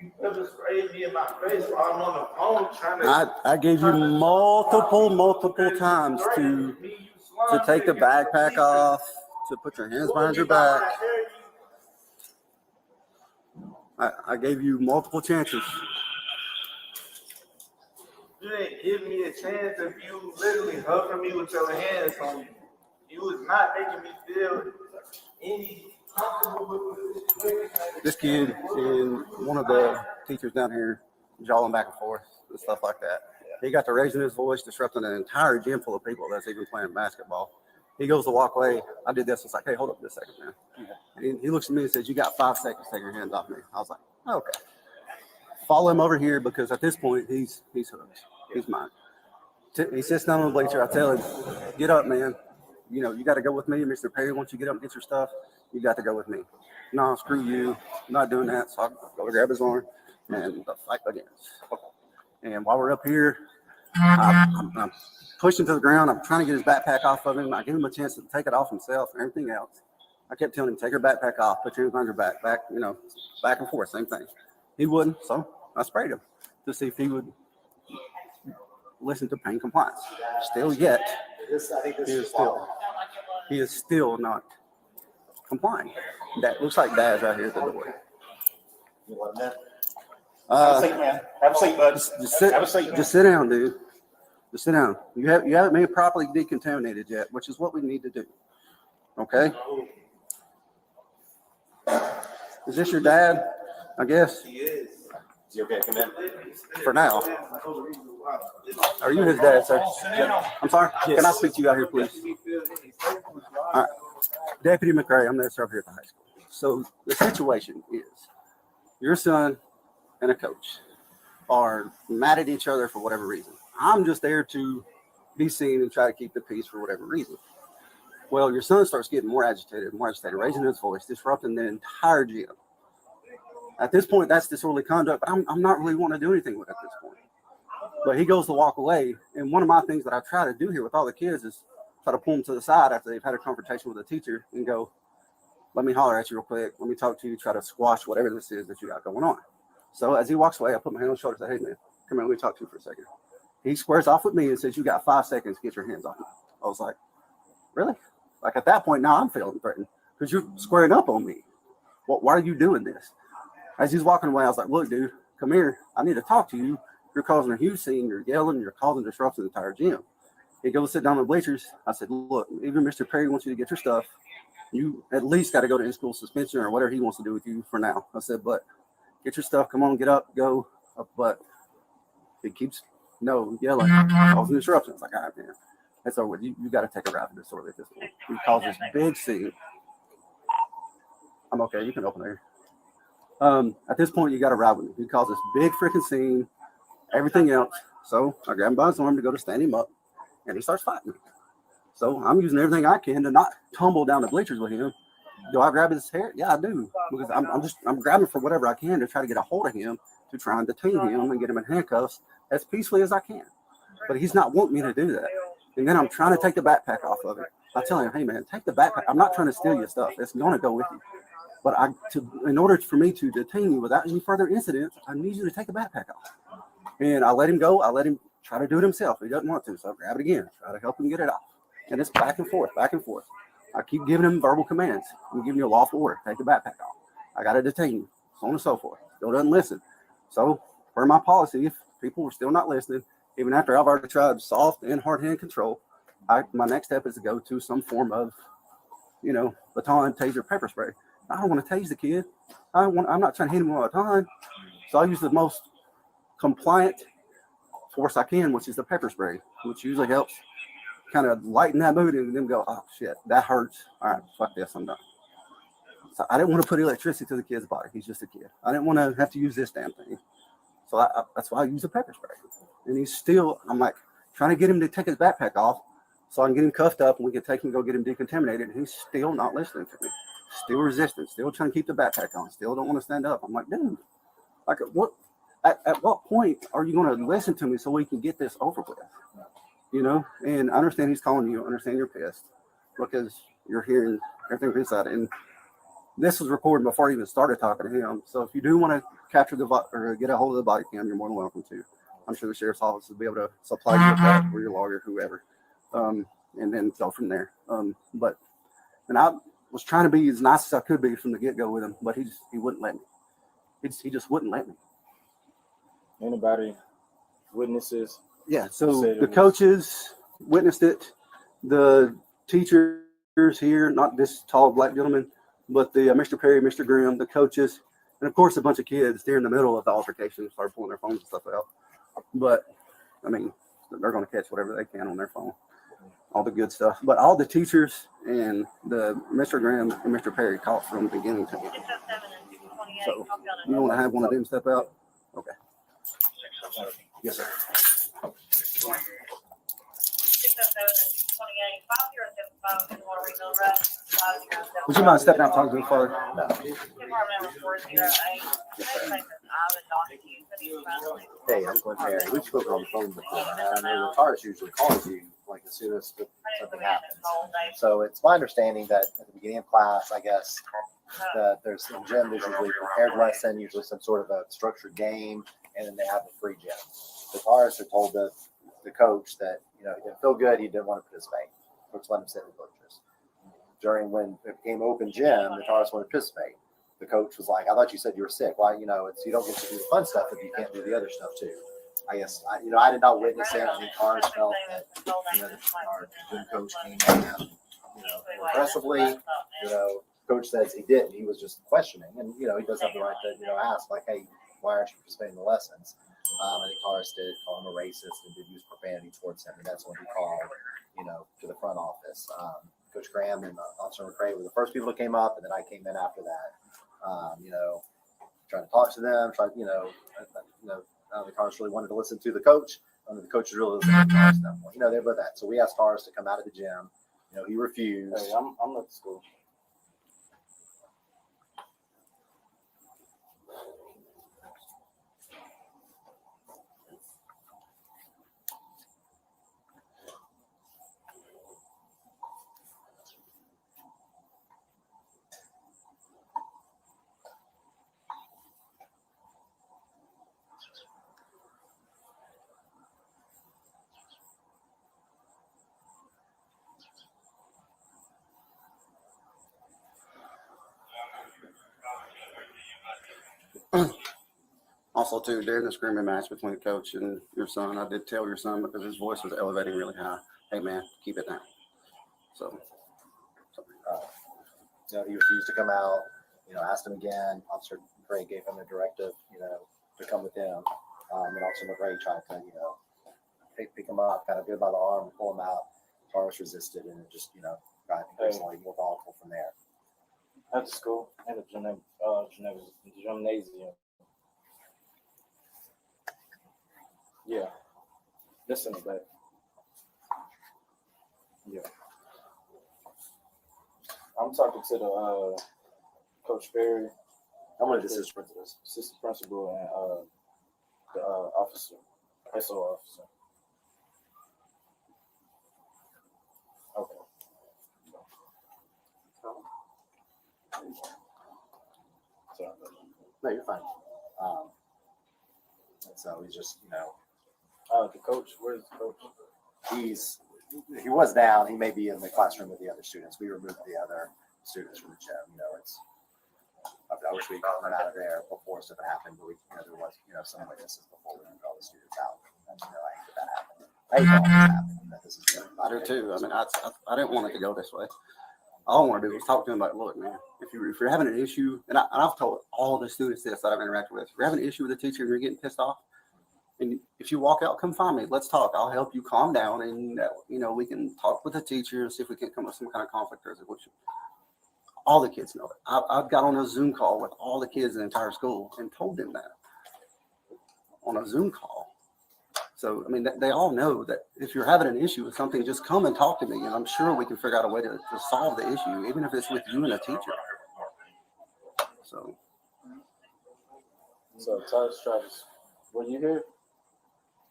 You never sprayed me in my face while I'm on the phone trying to. I gave you multiple times to take the backpack off, to put your hands behind your back. I gave you multiple chances. You didn't give me a chance if you literally hovering me with your hands on me. You was not making me feel any comfortable with this. This kid and one of the teachers down here jawing back and forth and stuff like that. He got to raising his voice, disrupting an entire gym full of people that's even playing basketball. He goes to walk away. I did this. It's like, hey, hold up this second, man. And he looks at me and says, you got 5 seconds to take your hands off me. I was like, okay. Follow him over here because at this point, he's hooked. He's mine. He sits down on the bleacher. I tell him, get up, man. You know, you got to go with me. Mr. Perry, once you get up and get your stuff, you got to go with me. No, screw you. I'm not doing that. So I go to grab his arm and the fight begins. And while we're up here, I'm pushing to the ground. I'm trying to get his backpack off of him. I give him a chance to take it off himself and everything else. I kept telling him, take your backpack off, put your hands on your back, back and forth, same thing. He wouldn't, so I sprayed him to see if he would listen to pain compliance. Still yet, he is still not complying. That looks like Dad's right here at the door. Have a seat, man. Have a seat, bud. Have a seat. Just sit down, dude. Just sit down. You haven't been properly decontaminated yet, which is what we need to do. Okay? Is this your dad? I guess. He is. Is he okay? Come in. For now. Are you his dad, sir? I'm sorry. Can I speak to you out here, please? All right. Deputy McRae, I'm the sergeant here at the high school. So the situation is your son and a coach are mad at each other for whatever reason. I'm just there to be seen and try to keep the peace for whatever reason. Well, your son starts getting more agitated, raising his voice, disrupting the entire gym. At this point, that's disorderly conduct, but I'm not really wanting to do anything with it at this point. But he goes to walk away, and one of my things that I try to do here with all the kids is try to pull them to the side after they've had a confrontation with a teacher and go, let me holler at you real quick, let me talk to you, try to squash whatever this is that you got going on. So as he walks away, I put my hand on his shoulder and say, hey, man, come here, let me talk to you for a second. He squares off with me and says, you got 5 seconds to get your hands off me. I was like, really? Like at that point, now I'm feeling threatened because you're squaring up on me. Why are you doing this? As he's walking away, I was like, look, dude, come here. I need to talk to you. You're causing a huge scene. You're yelling. You're causing disruption to the entire gym. He goes sit down on the bleachers. I said, look, even Mr. Perry wants you to get your stuff. You at least got to go to in-school suspension or whatever he wants to do with you for now. I said, but get your stuff. Come on, get up, go. But he keeps yelling, causing disruptions. Like, all right, man. That's over with. You got to take a rapid disorder at this point. He causes big scene. I'm okay. You can open there. At this point, you got to ride with him. He causes big freaking scene, everything else. So I grab him by his arm to go to stand him up, and he starts fighting me. So I'm using everything I can to not tumble down the bleachers with him. Do I grab his hair? Yeah, I do. Because I'm grabbing for whatever I can to try to get a hold of him, to try and detain him and get him in handcuffs as peacefully as I can. But he's not wanting me to do that. And then I'm trying to take the backpack off of it. I tell him, hey, man, take the backpack. I'm not trying to steal your stuff. It's going to go with you. But in order for me to detain you without any further incidents, I need you to take the backpack off. And I let him go. I let him try to do it himself. He doesn't want to, so I grab it again, try to help him get it off. And it's back and forth, back and forth. I keep giving him verbal commands. I'm giving you a lawful order. Take the backpack off. I got to detain you. So on and so forth. Still doesn't listen. So, per my policy, if people were still not listening, even after I've already tried soft and hard hand control, my next step is to go to some form of, baton, taser, pepper spray. I don't want to tase the kid. I'm not trying to hit him all the time. So I use the most compliant force I can, which is the pepper spray, which usually helps kind of lighten that mood and then go, oh shit, that hurts. All right, fuck this, I'm done. So I didn't want to put electricity to the kid's body. He's just a kid. I didn't want to have to use this damn thing. So that's why I use the pepper spray. And he's still, I'm like trying to get him to take his backpack off so I can get him cuffed up and we can take him and go get him decontaminated. And he's still not listening to me. Still resistant. Still trying to keep the backpack on. Still don't want to stand up. I'm like, dude, like at what point are you going to listen to me so we can get this over with? And I understand he's calling you. I understand you're pissed because you're hearing everything inside. And this was recorded before I even started talking to him. So if you do want to capture or get a hold of the body cam, you're more than welcome to. I'm sure the sheriff's office will be able to supply you with that, or your lawyer, whoever, and then go from there. But I was trying to be as nice as I could be from the get-go with him, but he wouldn't let me. He just wouldn't let me. Anybody, witnesses? Yeah, so the coaches witnessed it. The teachers here, not this tall black gentleman, but the Mr. Perry, Mr. Graham, the coaches, and of course a bunch of kids there in the middle of the altercation started pulling their phones and stuff out. But I mean, they're going to catch whatever they can on their phone, all the good stuff. But all the teachers and the Mr. Graham and Mr. Perry caught from the beginning to end. So you want to have one of them step out? Okay. Yes, sir. 607 and 628, 5075, you want to read the rest? Would you mind stepping out and talking to him, Father? No. Department number 408, Hey, I'm Glenn Perry. We've spoken on the phone before. I know the TARS usually calls you like as soon as something happens. So it's my understanding that at the beginning of class, I guess, that there's in gym, there's usually a prepared lesson, usually some sort of a structured game, and then they have a free gym. The TARS had told the coach that, he didn't feel good, he didn't want to participate. Coach let him sit in the bleachers. During when it became open gym, the TARS wanted to participate. The coach was like, I thought you said you were sick. Why, you don't get to do the fun stuff if you can't do the other stuff too. I guess, I did not witness it. The TARS felt that, our gym coach came in, more aggressively. Coach says he didn't. He was just questioning. And, he does have the right to, ask, like, hey, why aren't you participating in the lessons? I think TARS did call him a racist and did use profanity towards him. And that's when he called, to the front office. Coach Graham and Officer McRae were the first people that came up, and then I came in after that. Trying to talk to them, the TARS really wanted to listen to the coach. The coach was really listening to TARS at that point. They're both that. So we asked TARS to come out of the gym. He refused. Hey, I'm at the school. Also, too, during the screaming match between the coach and your son, I did tell your son because his voice was elevating really high. Hey, man, keep it down. So, he refused to come out. Asked him again. Officer McRae gave him a directive, to come with him. And Officer McRae tried to, pick him up, kind of get him by the arm and pull him out. TARS resisted, and it just, got increasingly more volatile from there. At the school, at the gymnasium. Yeah. This in the back. Yeah. I'm talking to the Coach Perry. I'm one of the assistant principal and the officer, SO officer. Okay. Sorry. No, you're fine. And so he's just, the coach, where's the coach? he's if he was down, he may be in the classroom with the other students. We removed the other students from the gym. You know, I wish we could run out of there before stuff happened, but there was, some witnesses before we moved all the students out. And, I hate that happened. I hate that happened. That this is good. I do too. I mean, I didn't want it to go this way. All I want to do is talk to him about, look, man, if you're having an issue, and I've told all the students this that I've interacted with, if you're having an issue with a teacher and you're getting pissed off, and if you walk out, come find me. Let's talk. I'll help you calm down, and we can talk with the teacher and see if we can come up with some kind of conflict resolution. All the kids know it. I've got on a Zoom call with all the kids in the entire school and told them that on a Zoom call. So, I mean, they all know that if you're having an issue with something, just come and talk to me, and I'm sure we can figure out a way to solve the issue, even if it's with you and a teacher. So Travis, were you here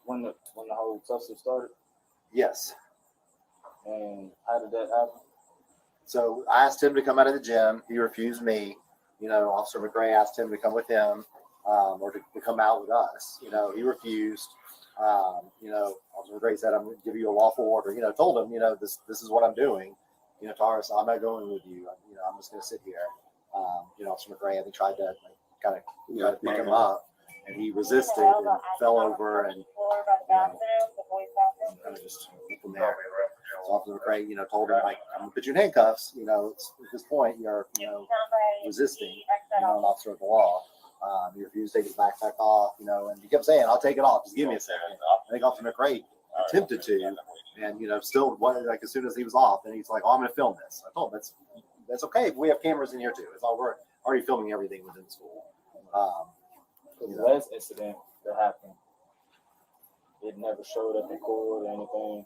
when the whole tussle started? Yes. And how did that happen? So I asked him to come out of the gym. He refused me. Officer McRae asked him to come with him or to come out with us. He refused. Officer McRae said, I'm going to give you a lawful order. Told him, this is what I'm doing. Taurus, I'm not going with you. I'm just going to sit here. Officer McRae, I think, tried to kind of pick him up, and he resisted and fell over and kind of just from there. So Officer McRae, told him, like, I'm going to put you in handcuffs. At this point, you're, resisting, an officer of the law. He refused to take his backpack off, and he kept saying, I'll take it off. Just give me a second. I think Officer McRae attempted to, and, still, like, as soon as he was off, and he's like, oh, I'm going to film this. I told him, that's okay. We have cameras in here, too. It's all, we're already filming everything within the school. The last incident that happened, it never showed up in court or anything.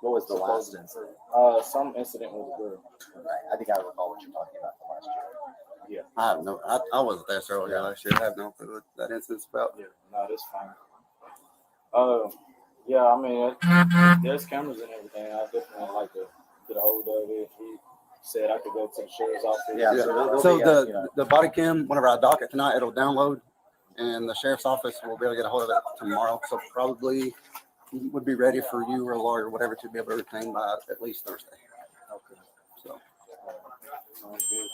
What was the last incident? Some incident with a girl. Right. I think I recall what you're talking about from last year. Yeah. I have I wasn't there earlier last year. I have no clue what that incident's about. Yeah, no, that's fine. Yeah, I mean, there's cameras and everything. I definitely like to get a hold of it. He said I could go to the sheriff's office. Yeah. So the body cam, whenever I dock it tonight, it'll download, and the sheriff's office will be able to get a hold of it tomorrow. So probably would be ready for you or a lawyer or whatever to be able to retain by at least Thursday. Okay. So Sounds good.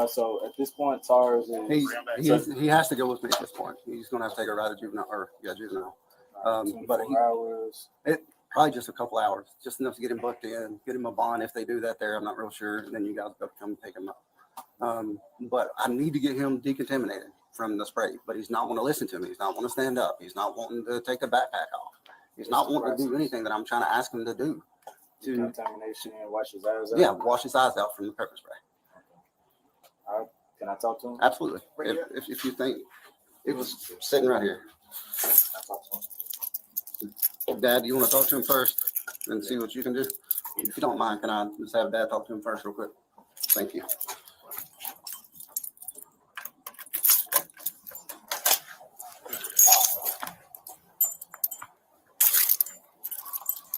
So at this point, Tars is he has to go with me at this point. He's going to have to take a ride to juvenile. But hours. It probably just a couple hours, just enough to get him booked in, get him a bond if they do that there. I'm not real sure. And then you guys go come pick him up. But I need to get him decontaminated from the spray. But he's not want to listen to me. He's not want to stand up. He's not wanting to take the backpack off. He's not wanting to do anything that I'm trying to ask him to do. Contamination and wash his eyes out. Yeah, wash his eyes out from the pepper spray. All right. Can I talk to him? Absolutely. If you think it was sitting right here. Dad, you want to talk to him first and see what you can do? If you don't mind, can I just have Dad talk to him first real quick? Thank you.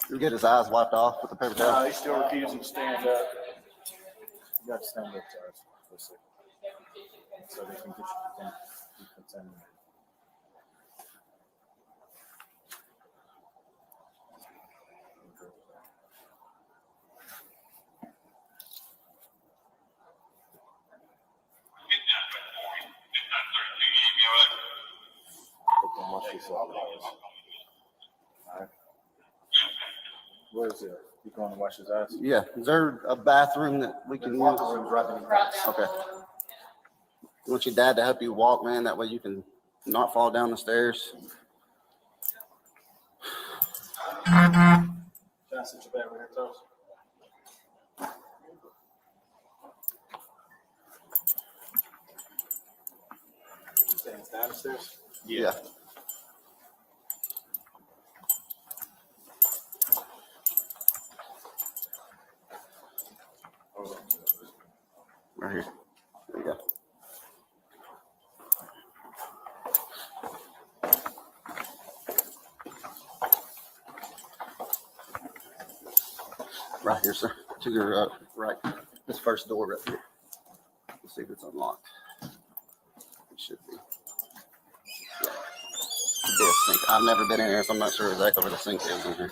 You get his eyes wiped off with the paper towel? He's still refusing to stand up. You got to stand up, Tars, for a second. So they can get you contaminated. Where is it? You going to wash his eyes? Yeah. Is there a bathroom that we can use? Okay. I want your dad to help you walk, man. That way you can not fall down the stairs. Can I sit your back right here, Toast? Staying downstairs? Yeah. Right here. There you go. Right here, sir. To your right. This first door right here. Let's see if it's unlocked. It should be. Yeah. This sink. I've never been in here, so I'm not sure exactly where the sink is in here.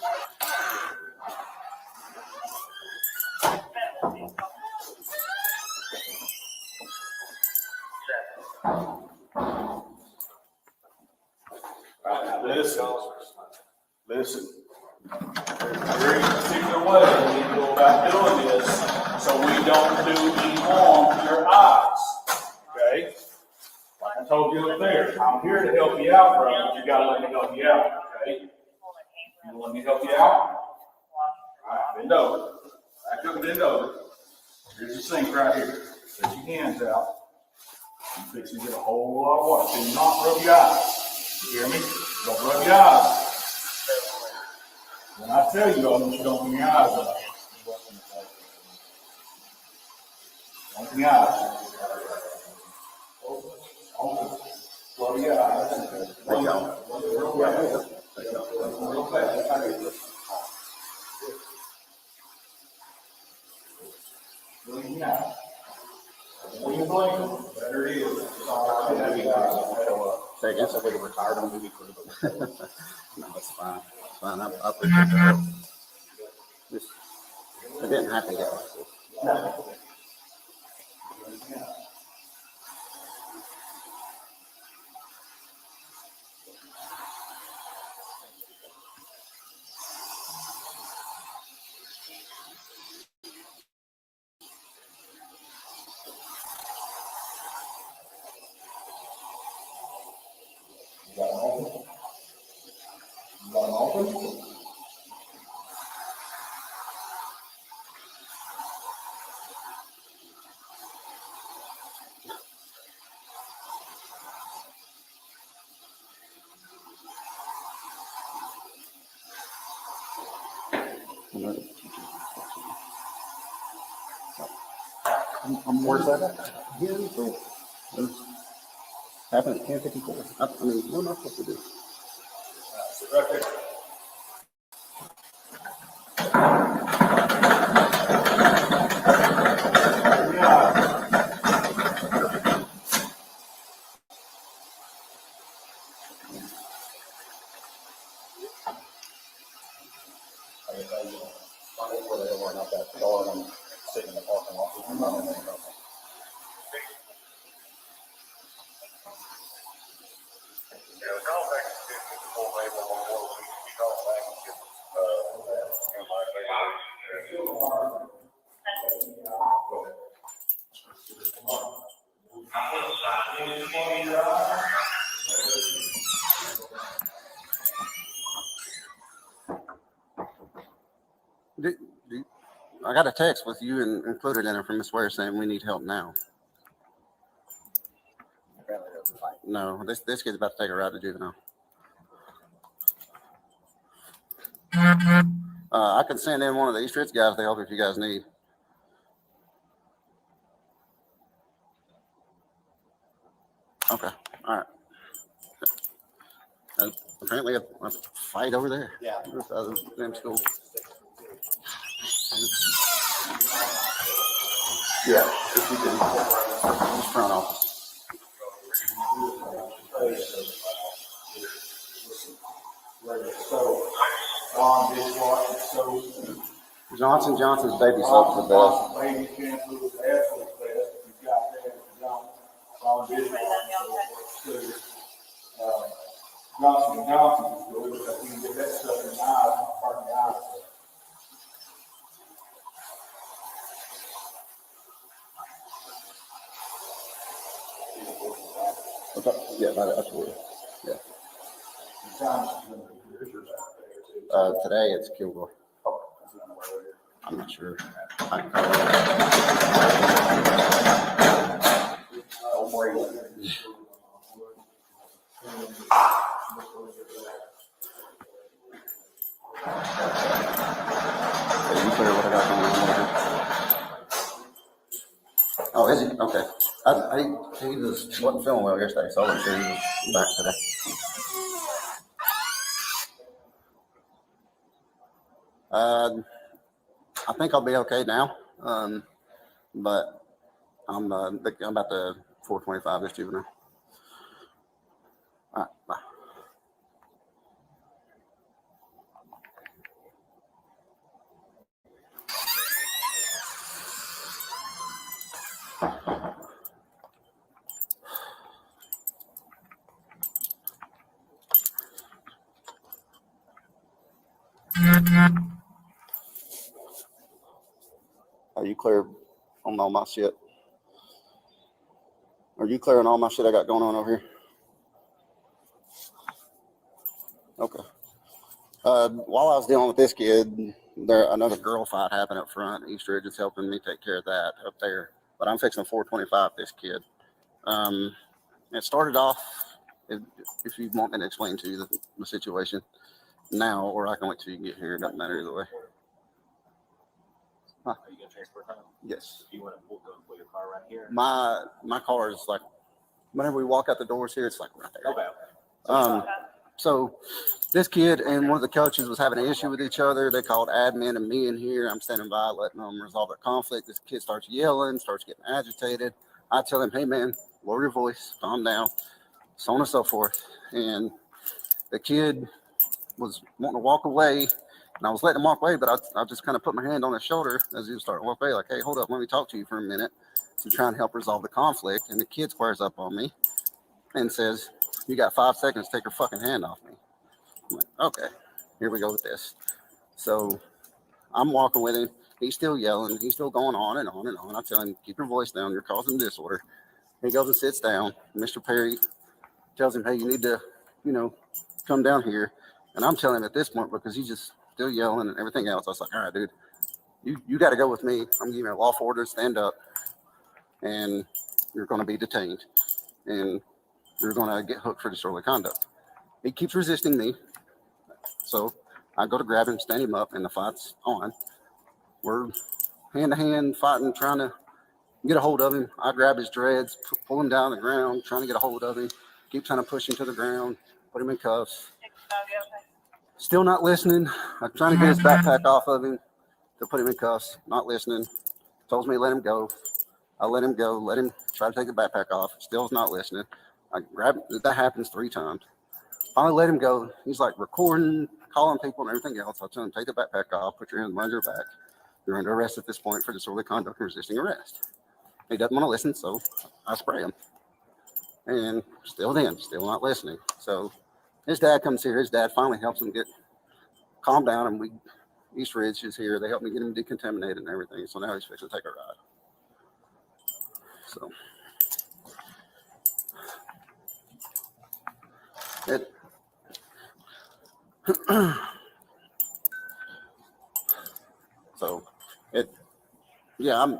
Listen. There's a very particular way we go about doing this so we don't do any harm to your eyes. Okay? Like I told you up there, I'm here to help you out, brother, but you gotta let me help you out, okay? You let me help you out? All right, bend over. Back up and bend over. Here's the sink right here. Set your hands out. I'm fixing to get a whole lot of water. Do not rub your eyes. You hear me? Don't rub your eyes. When I tell you, I want you to open your eyes up. Open your eyes. Open. Close your eyes. Real fast. Blink now. When you blink, better it is. It's all right. Say again, so we can retire on movie crew. No, that's fine. It's fine. I appreciate that. Just, I didn't have to get like this. No. Where's that at? Here in April. Happened at 10:54. I mean, what am I supposed to do? Right there. I got a text with you included in it from Miss Ware saying we need help now. No, this kid's about to take a ride to juvenile. I can send in one of the East Ridge guys to help if you guys need. Okay, all right. Apparently a fight over there. Yeah. Them school. Yeah, if you can. Just front office. So, dishwasher soap. Johnson's baby soap's the best. Baby shampoo is absolutely best. If you've got that, dishwasher soap. Johnson's is good because you can get that stuff in the eyes, not part of the eyes. Yeah, absolutely. Yeah. Today it's Kilgore. I'm not sure. Oh, is he? Okay. He just wasn't feeling well yesterday, so I wasn't sure he was back today. I think I'll be okay now, but I'm about to 425 this juvenile. All right, bye. Are you clear on all my shit? Are you clear on all my shit I got going on over here? Okay. While I was dealing with this kid, another girl fight happened up front. Eastridge is helping me take care of that up there. But I'm fixing 425 this kid. It started off, if you want me to explain to you the situation now, or I can wait till you get here. It doesn't matter either way. Huh? Are you gonna transport time? Yes. Do you want to pull your car right here? My car is like, whenever we walk out the doors here, it's like right there. Okay. So this kid and one of the coaches was having an issue with each other. They called admin and me in here. I'm standing by letting them resolve their conflict. This kid starts yelling, starts getting agitated. I tell him, hey man, lower your voice, calm down, so on and so forth. And the kid was wanting to walk away, and I was letting him walk away, but I just kind of put my hand on his shoulder as he was starting to walk away, like, hey, hold up, let me talk to you for a minute to try and help resolve the conflict. And the kid squares up on me and says, you got 5 seconds to take your fucking hand off me. I'm like, okay, here we go with this. So I'm walking with him. He's still yelling. He's still going on and on and on. I tell him, keep your voice down. You're causing disorder. He goes and sits down. Mr. Perry tells him, hey, you need to, come down here. And I'm telling him at this point, because he's just still yelling and everything else. I was like, all right, dude, you got to go with me. I'm giving you a lawful order to stand up, and you're going to be detained. And you're going to get hooked for disorderly conduct. He keeps resisting me. So I go to grab him, stand him up, and the fight's on. We're hand-to-hand fighting, trying to get a hold of him. I grab his dreads, pull him down the ground, trying to get a hold of him, keep trying to push him to the ground, put him in cuffs. Still not listening. I'm trying to get his backpack off of him to put him in cuffs, not listening. Tells me let him go. I let him go, let him try to take the backpack off. Still's not listening. I grab that happens 3 times. Finally let him go. He's like recording, calling people and everything else. I tell him, take the backpack off, put your hands behind your back. You're under arrest at this point for disorderly conduct and resisting arrest. He doesn't want to listen, so I spray him. And still not listening. So his dad comes here. His dad finally helps him get calmed down, and Eastridge is here. They help me get him decontaminated and everything. So now he's fixing to take a ride. So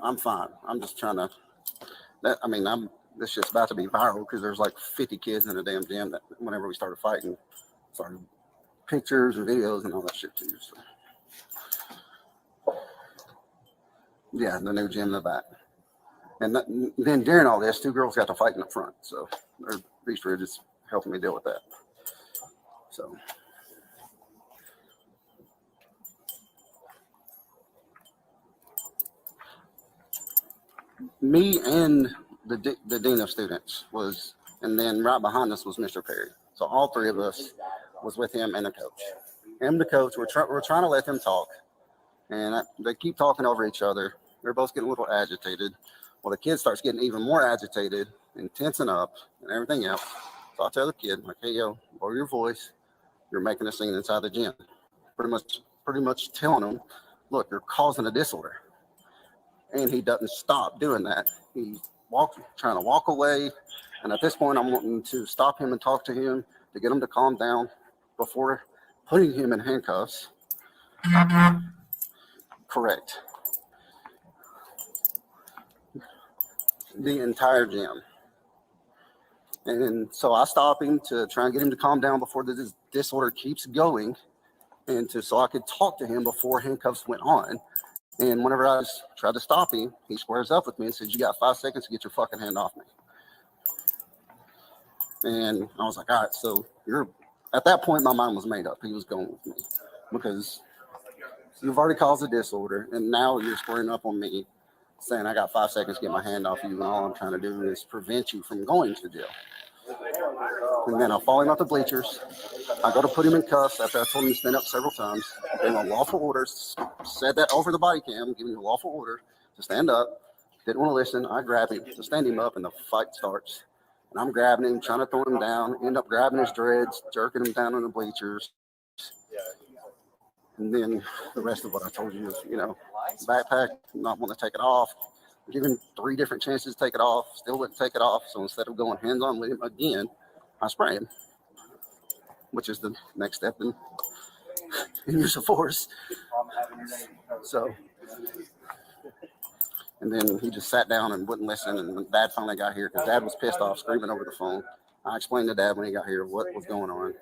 I'm fine. I'm just trying to. This shit's about to be viral because there's like 50 kids in the damn gym that whenever we started fighting, started pictures and videos and all that shit too. So yeah, the new gym in the back. And then during all this, 2 girls got to fighting up front. So Eastridge is helping me deal with that. So me and the dean of students was, and then right behind us was Mr. Perry. So all 3 of us was with him and the coach. Him and the coach, we're trying to let them talk. And they keep talking over each other. They're both getting a little agitated. Well, the kid starts getting even more agitated and tensing up and everything else. So I tell the kid, like, hey, yo, lower your voice. You're making a scene inside the gym. Pretty much telling him, look, you're causing a disorder. And he doesn't stop doing that. He's trying to walk away. And at this point, I'm wanting to stop him and talk to him to get him to calm down before putting him in handcuffs. Correct. The entire gym. And so I stop him to try and get him to calm down before this disorder keeps going, and so I could talk to him before handcuffs went on. And whenever I tried to stop him, he squares up with me and says, you got 5 seconds to get your fucking hand off me. And I was like, all right, so at that point, my mind was made up. He was going with me because you've already caused a disorder, and now you're squaring up on me saying I got 5 seconds to get my hand off you, and all I'm trying to do is prevent you from going to jail. And then I follow him out the bleachers. I go to put him in cuffs after I told him to stand up several times. I gave him a lawful order, said that over the body cam, giving him a lawful order to stand up. Didn't want to listen. I grab him to stand him up, and the fight starts. And I'm grabbing him, trying to throw him down, end up grabbing his dreads, jerking him down on the bleachers. And then the rest of what I told you is, backpack, not want to take it off. Given 3 different chances to take it off, still wouldn't take it off. So instead of going hands on with him again, I spray him, which is the next step in use of force. So, and then he just sat down and wouldn't listen. And when Dad finally got here, because Dad was pissed off, screaming over the phone. I explained to Dad when he got here what was going on.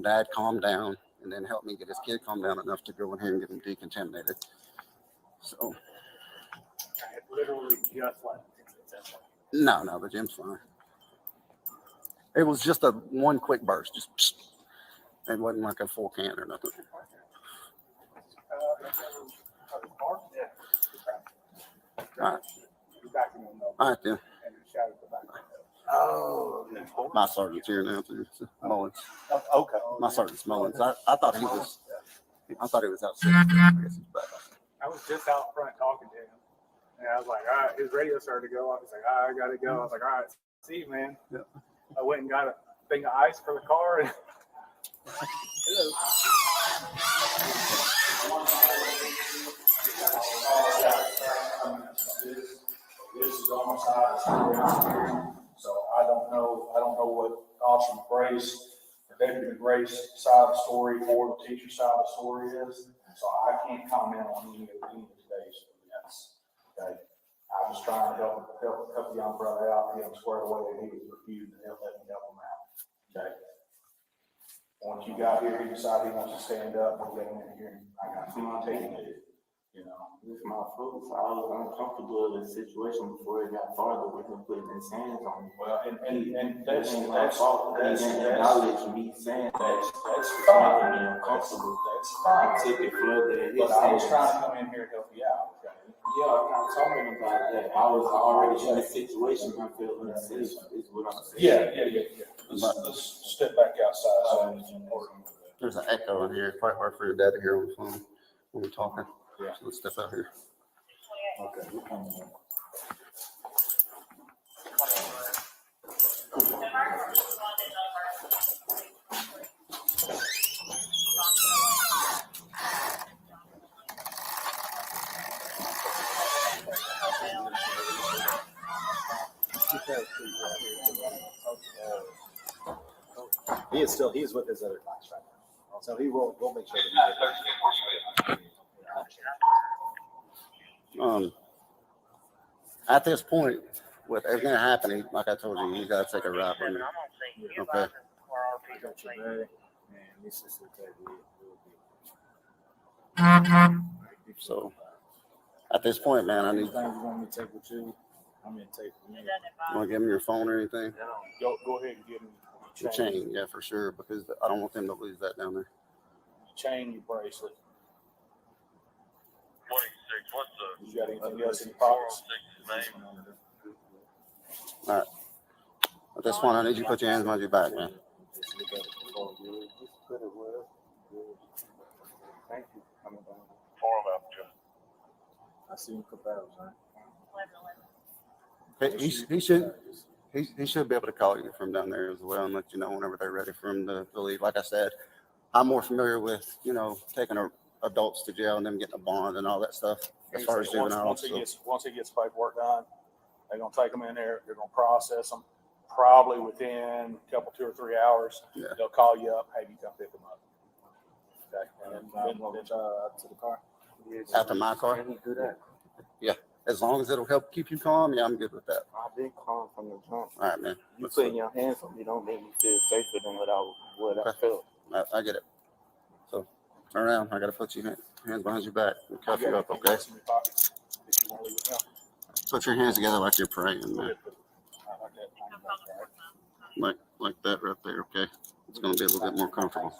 Dad calmed down and then helped me get his kid calmed down enough to go in here and get him decontaminated. So, Literally just like. no, the gym's fine. It was just a one quick burst, just psst. It wasn't like a full can or nothing. All right, then. Oh, My sergeant's here now too. So, Mullins. okay. My sergeant's Mullins. I thought he was outside. I guess he's back. I was just out front talking to him. And I was like, all right, his radio started to go off. He's like, all right, I gotta go. I was like, all right, see you, man. Yeah. I went and got a thing of ice for the car. And This is almost out of here. So I don't know what Officer Grace, the Deputy Grace side of the story or the teacher side of the story is. So I can't comment on any of today's events. Okay. I was trying to help the young brother out, get him squared away, and he was refused to let me help him out. Okay. Once you got here, he decided he wants to stand up and get him in here. I got him on tape. You know, It's my fault. So I was uncomfortable in the situation before it got farther with him putting his hands on me. well, and that's my fault. He didn't acknowledge me saying that. that's Making me fine. uncomfortable. That's I fine. took it further in his But I was hands. trying to come in here to help you out. Okay. Yeah, I told him about that. I was already in a situation I felt unsafe, is what I'm saying. Yeah. Let's step back outside. So it's important. There's an echo in here. It's probably hard for your dad to hear on the phone when we're talking. Yeah. So let's step out here. Okay. We're coming in. He is with his other class right now. So we'll make sure that At this point, with everything happening, like I told you, you gotta take a ride with me. Okay. So at this point, man, I need. Anything you want me to take with you? I'm gonna take with me. You want to give him your phone or anything? Go ahead and give me The chain, yeah, for sure, because I don't want them to lose that down there. Chain, your bracelet. 26, what's the? You got anything else in your pockets? 406's name? All right. At this point, I need you to put your hands behind your back, man. Thank you. Form up, Joe. I see you couple hours, right? He should be able to call you from down there as well and let you know whenever they're ready for him to leave. Like I said, I'm more familiar with, taking adults to jail and them getting a bond and all that stuff as far as juveniles. Once he gets paperwork done, they're gonna take them in there, they're gonna process them. Probably within a couple, 2 or 3 hours, Yeah. they'll call you up, hey, you come pick them up. Okay, and then To the car. After my car, yeah, as long as it'll help keep you calm, yeah, I'm good with that. I've been calm from the jump. All right, man. You putting your hands on me don't make me feel safer than what I felt. I get it. So turn around. I got to put your hands behind your back and cuff you up, okay? in your pockets, if you wanna leave it now. Put your hands together like you're praying, man. Like that right there, okay? It's going to be a little bit more comfortable.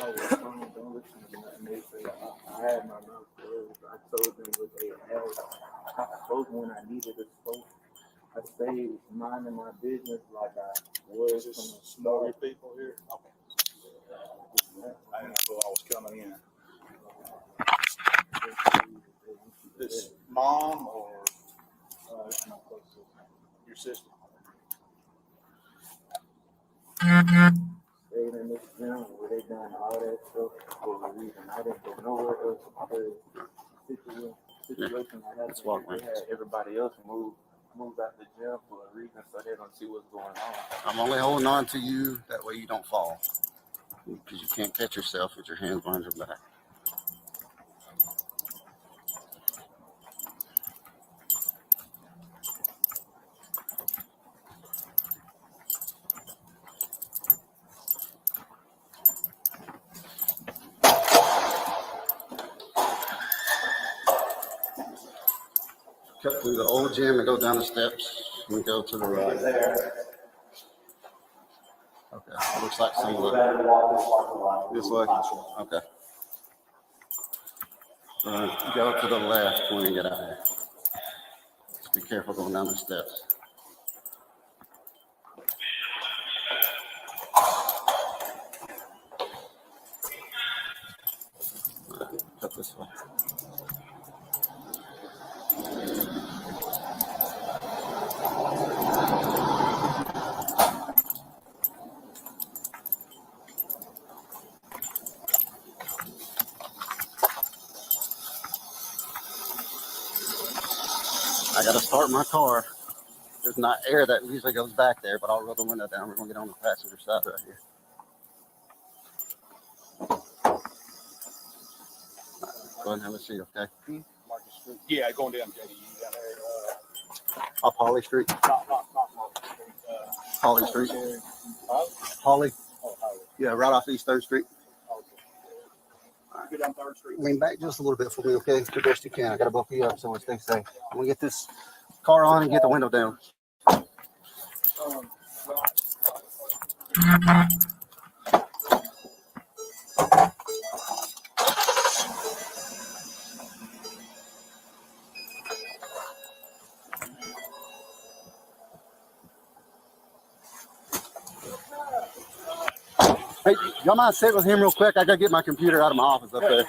I had my mouth closed. I told them what they had. I spoke when I needed to speak. I stayed minding my business like I was from the Smaller people here? Okay. I didn't know I was coming in. This mom or your sister? stayed in this gym where they done all that stuff for a reason. I didn't go nowhere else because situation I had, Let's walk, man. they had everybody else move out the gym for a reason so they don't see what's going on. I'm only holding on to you that way you don't fall, because you can't catch yourself with your hands behind your back. Cut through the old gym and go down the steps and go to the right. Okay, looks like some of the, this way. Okay. Go to the left when you get out here. Just be careful going down the steps. Cut this way. I gotta start my car. There's not air that usually goes back there, but I'll roll the window down. We're gonna get on the passenger side right here. Go ahead and have a seat, okay? Market Street. Yeah, going down JD. Down there, Up Holly Street. not Market Street. Holly Street. Holly. Oh, Holly. Yeah, right off East 3rd Street. Go down 3rd Street. Lean back just a little bit for me, okay? The best you can. I gotta bulk you up so we stay safe. I'm gonna get this car on and get the window down. Hey, y'all mind sit with him real quick? I gotta get my computer out of my office up there.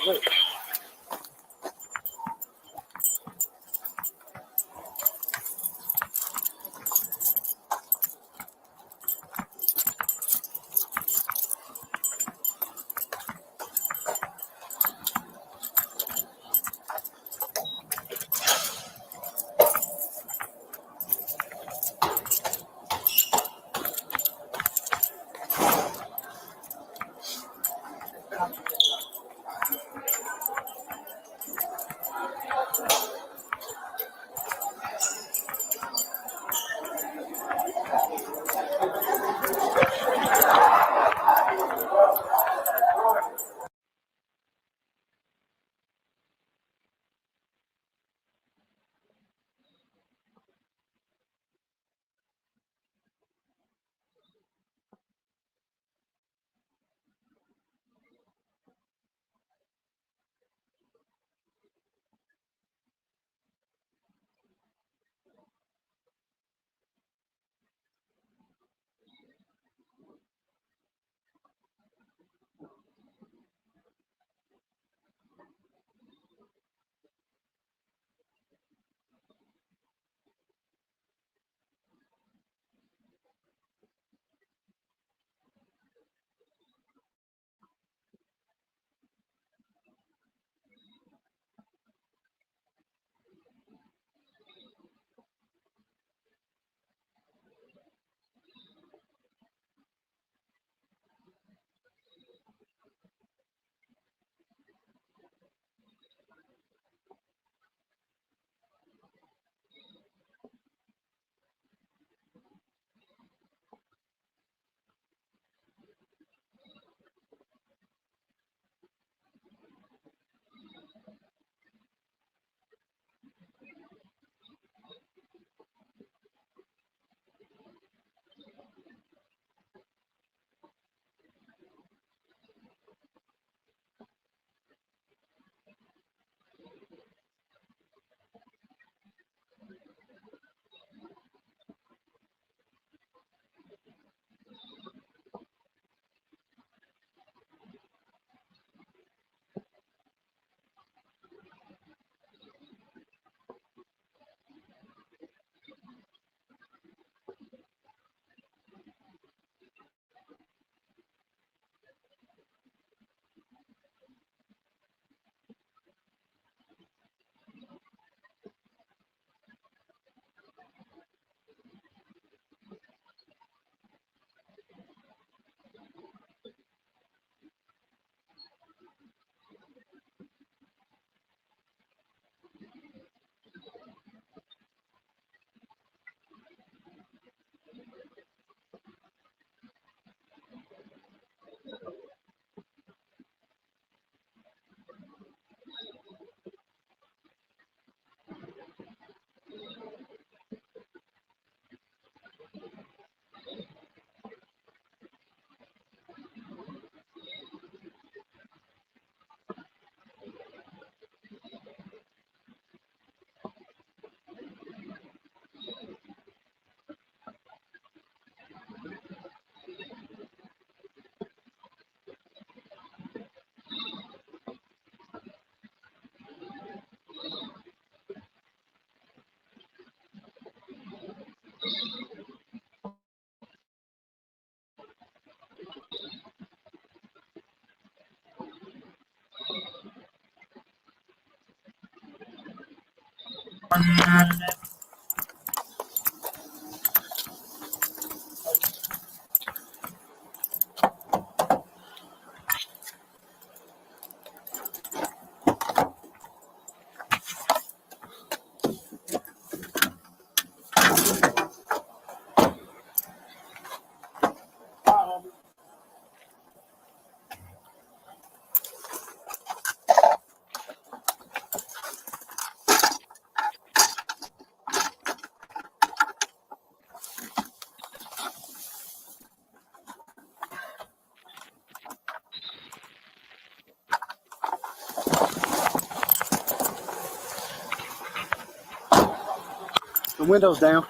The window's down.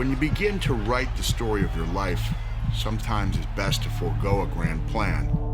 When you begin to write the story of your life, sometimes it's best to forego a grand plan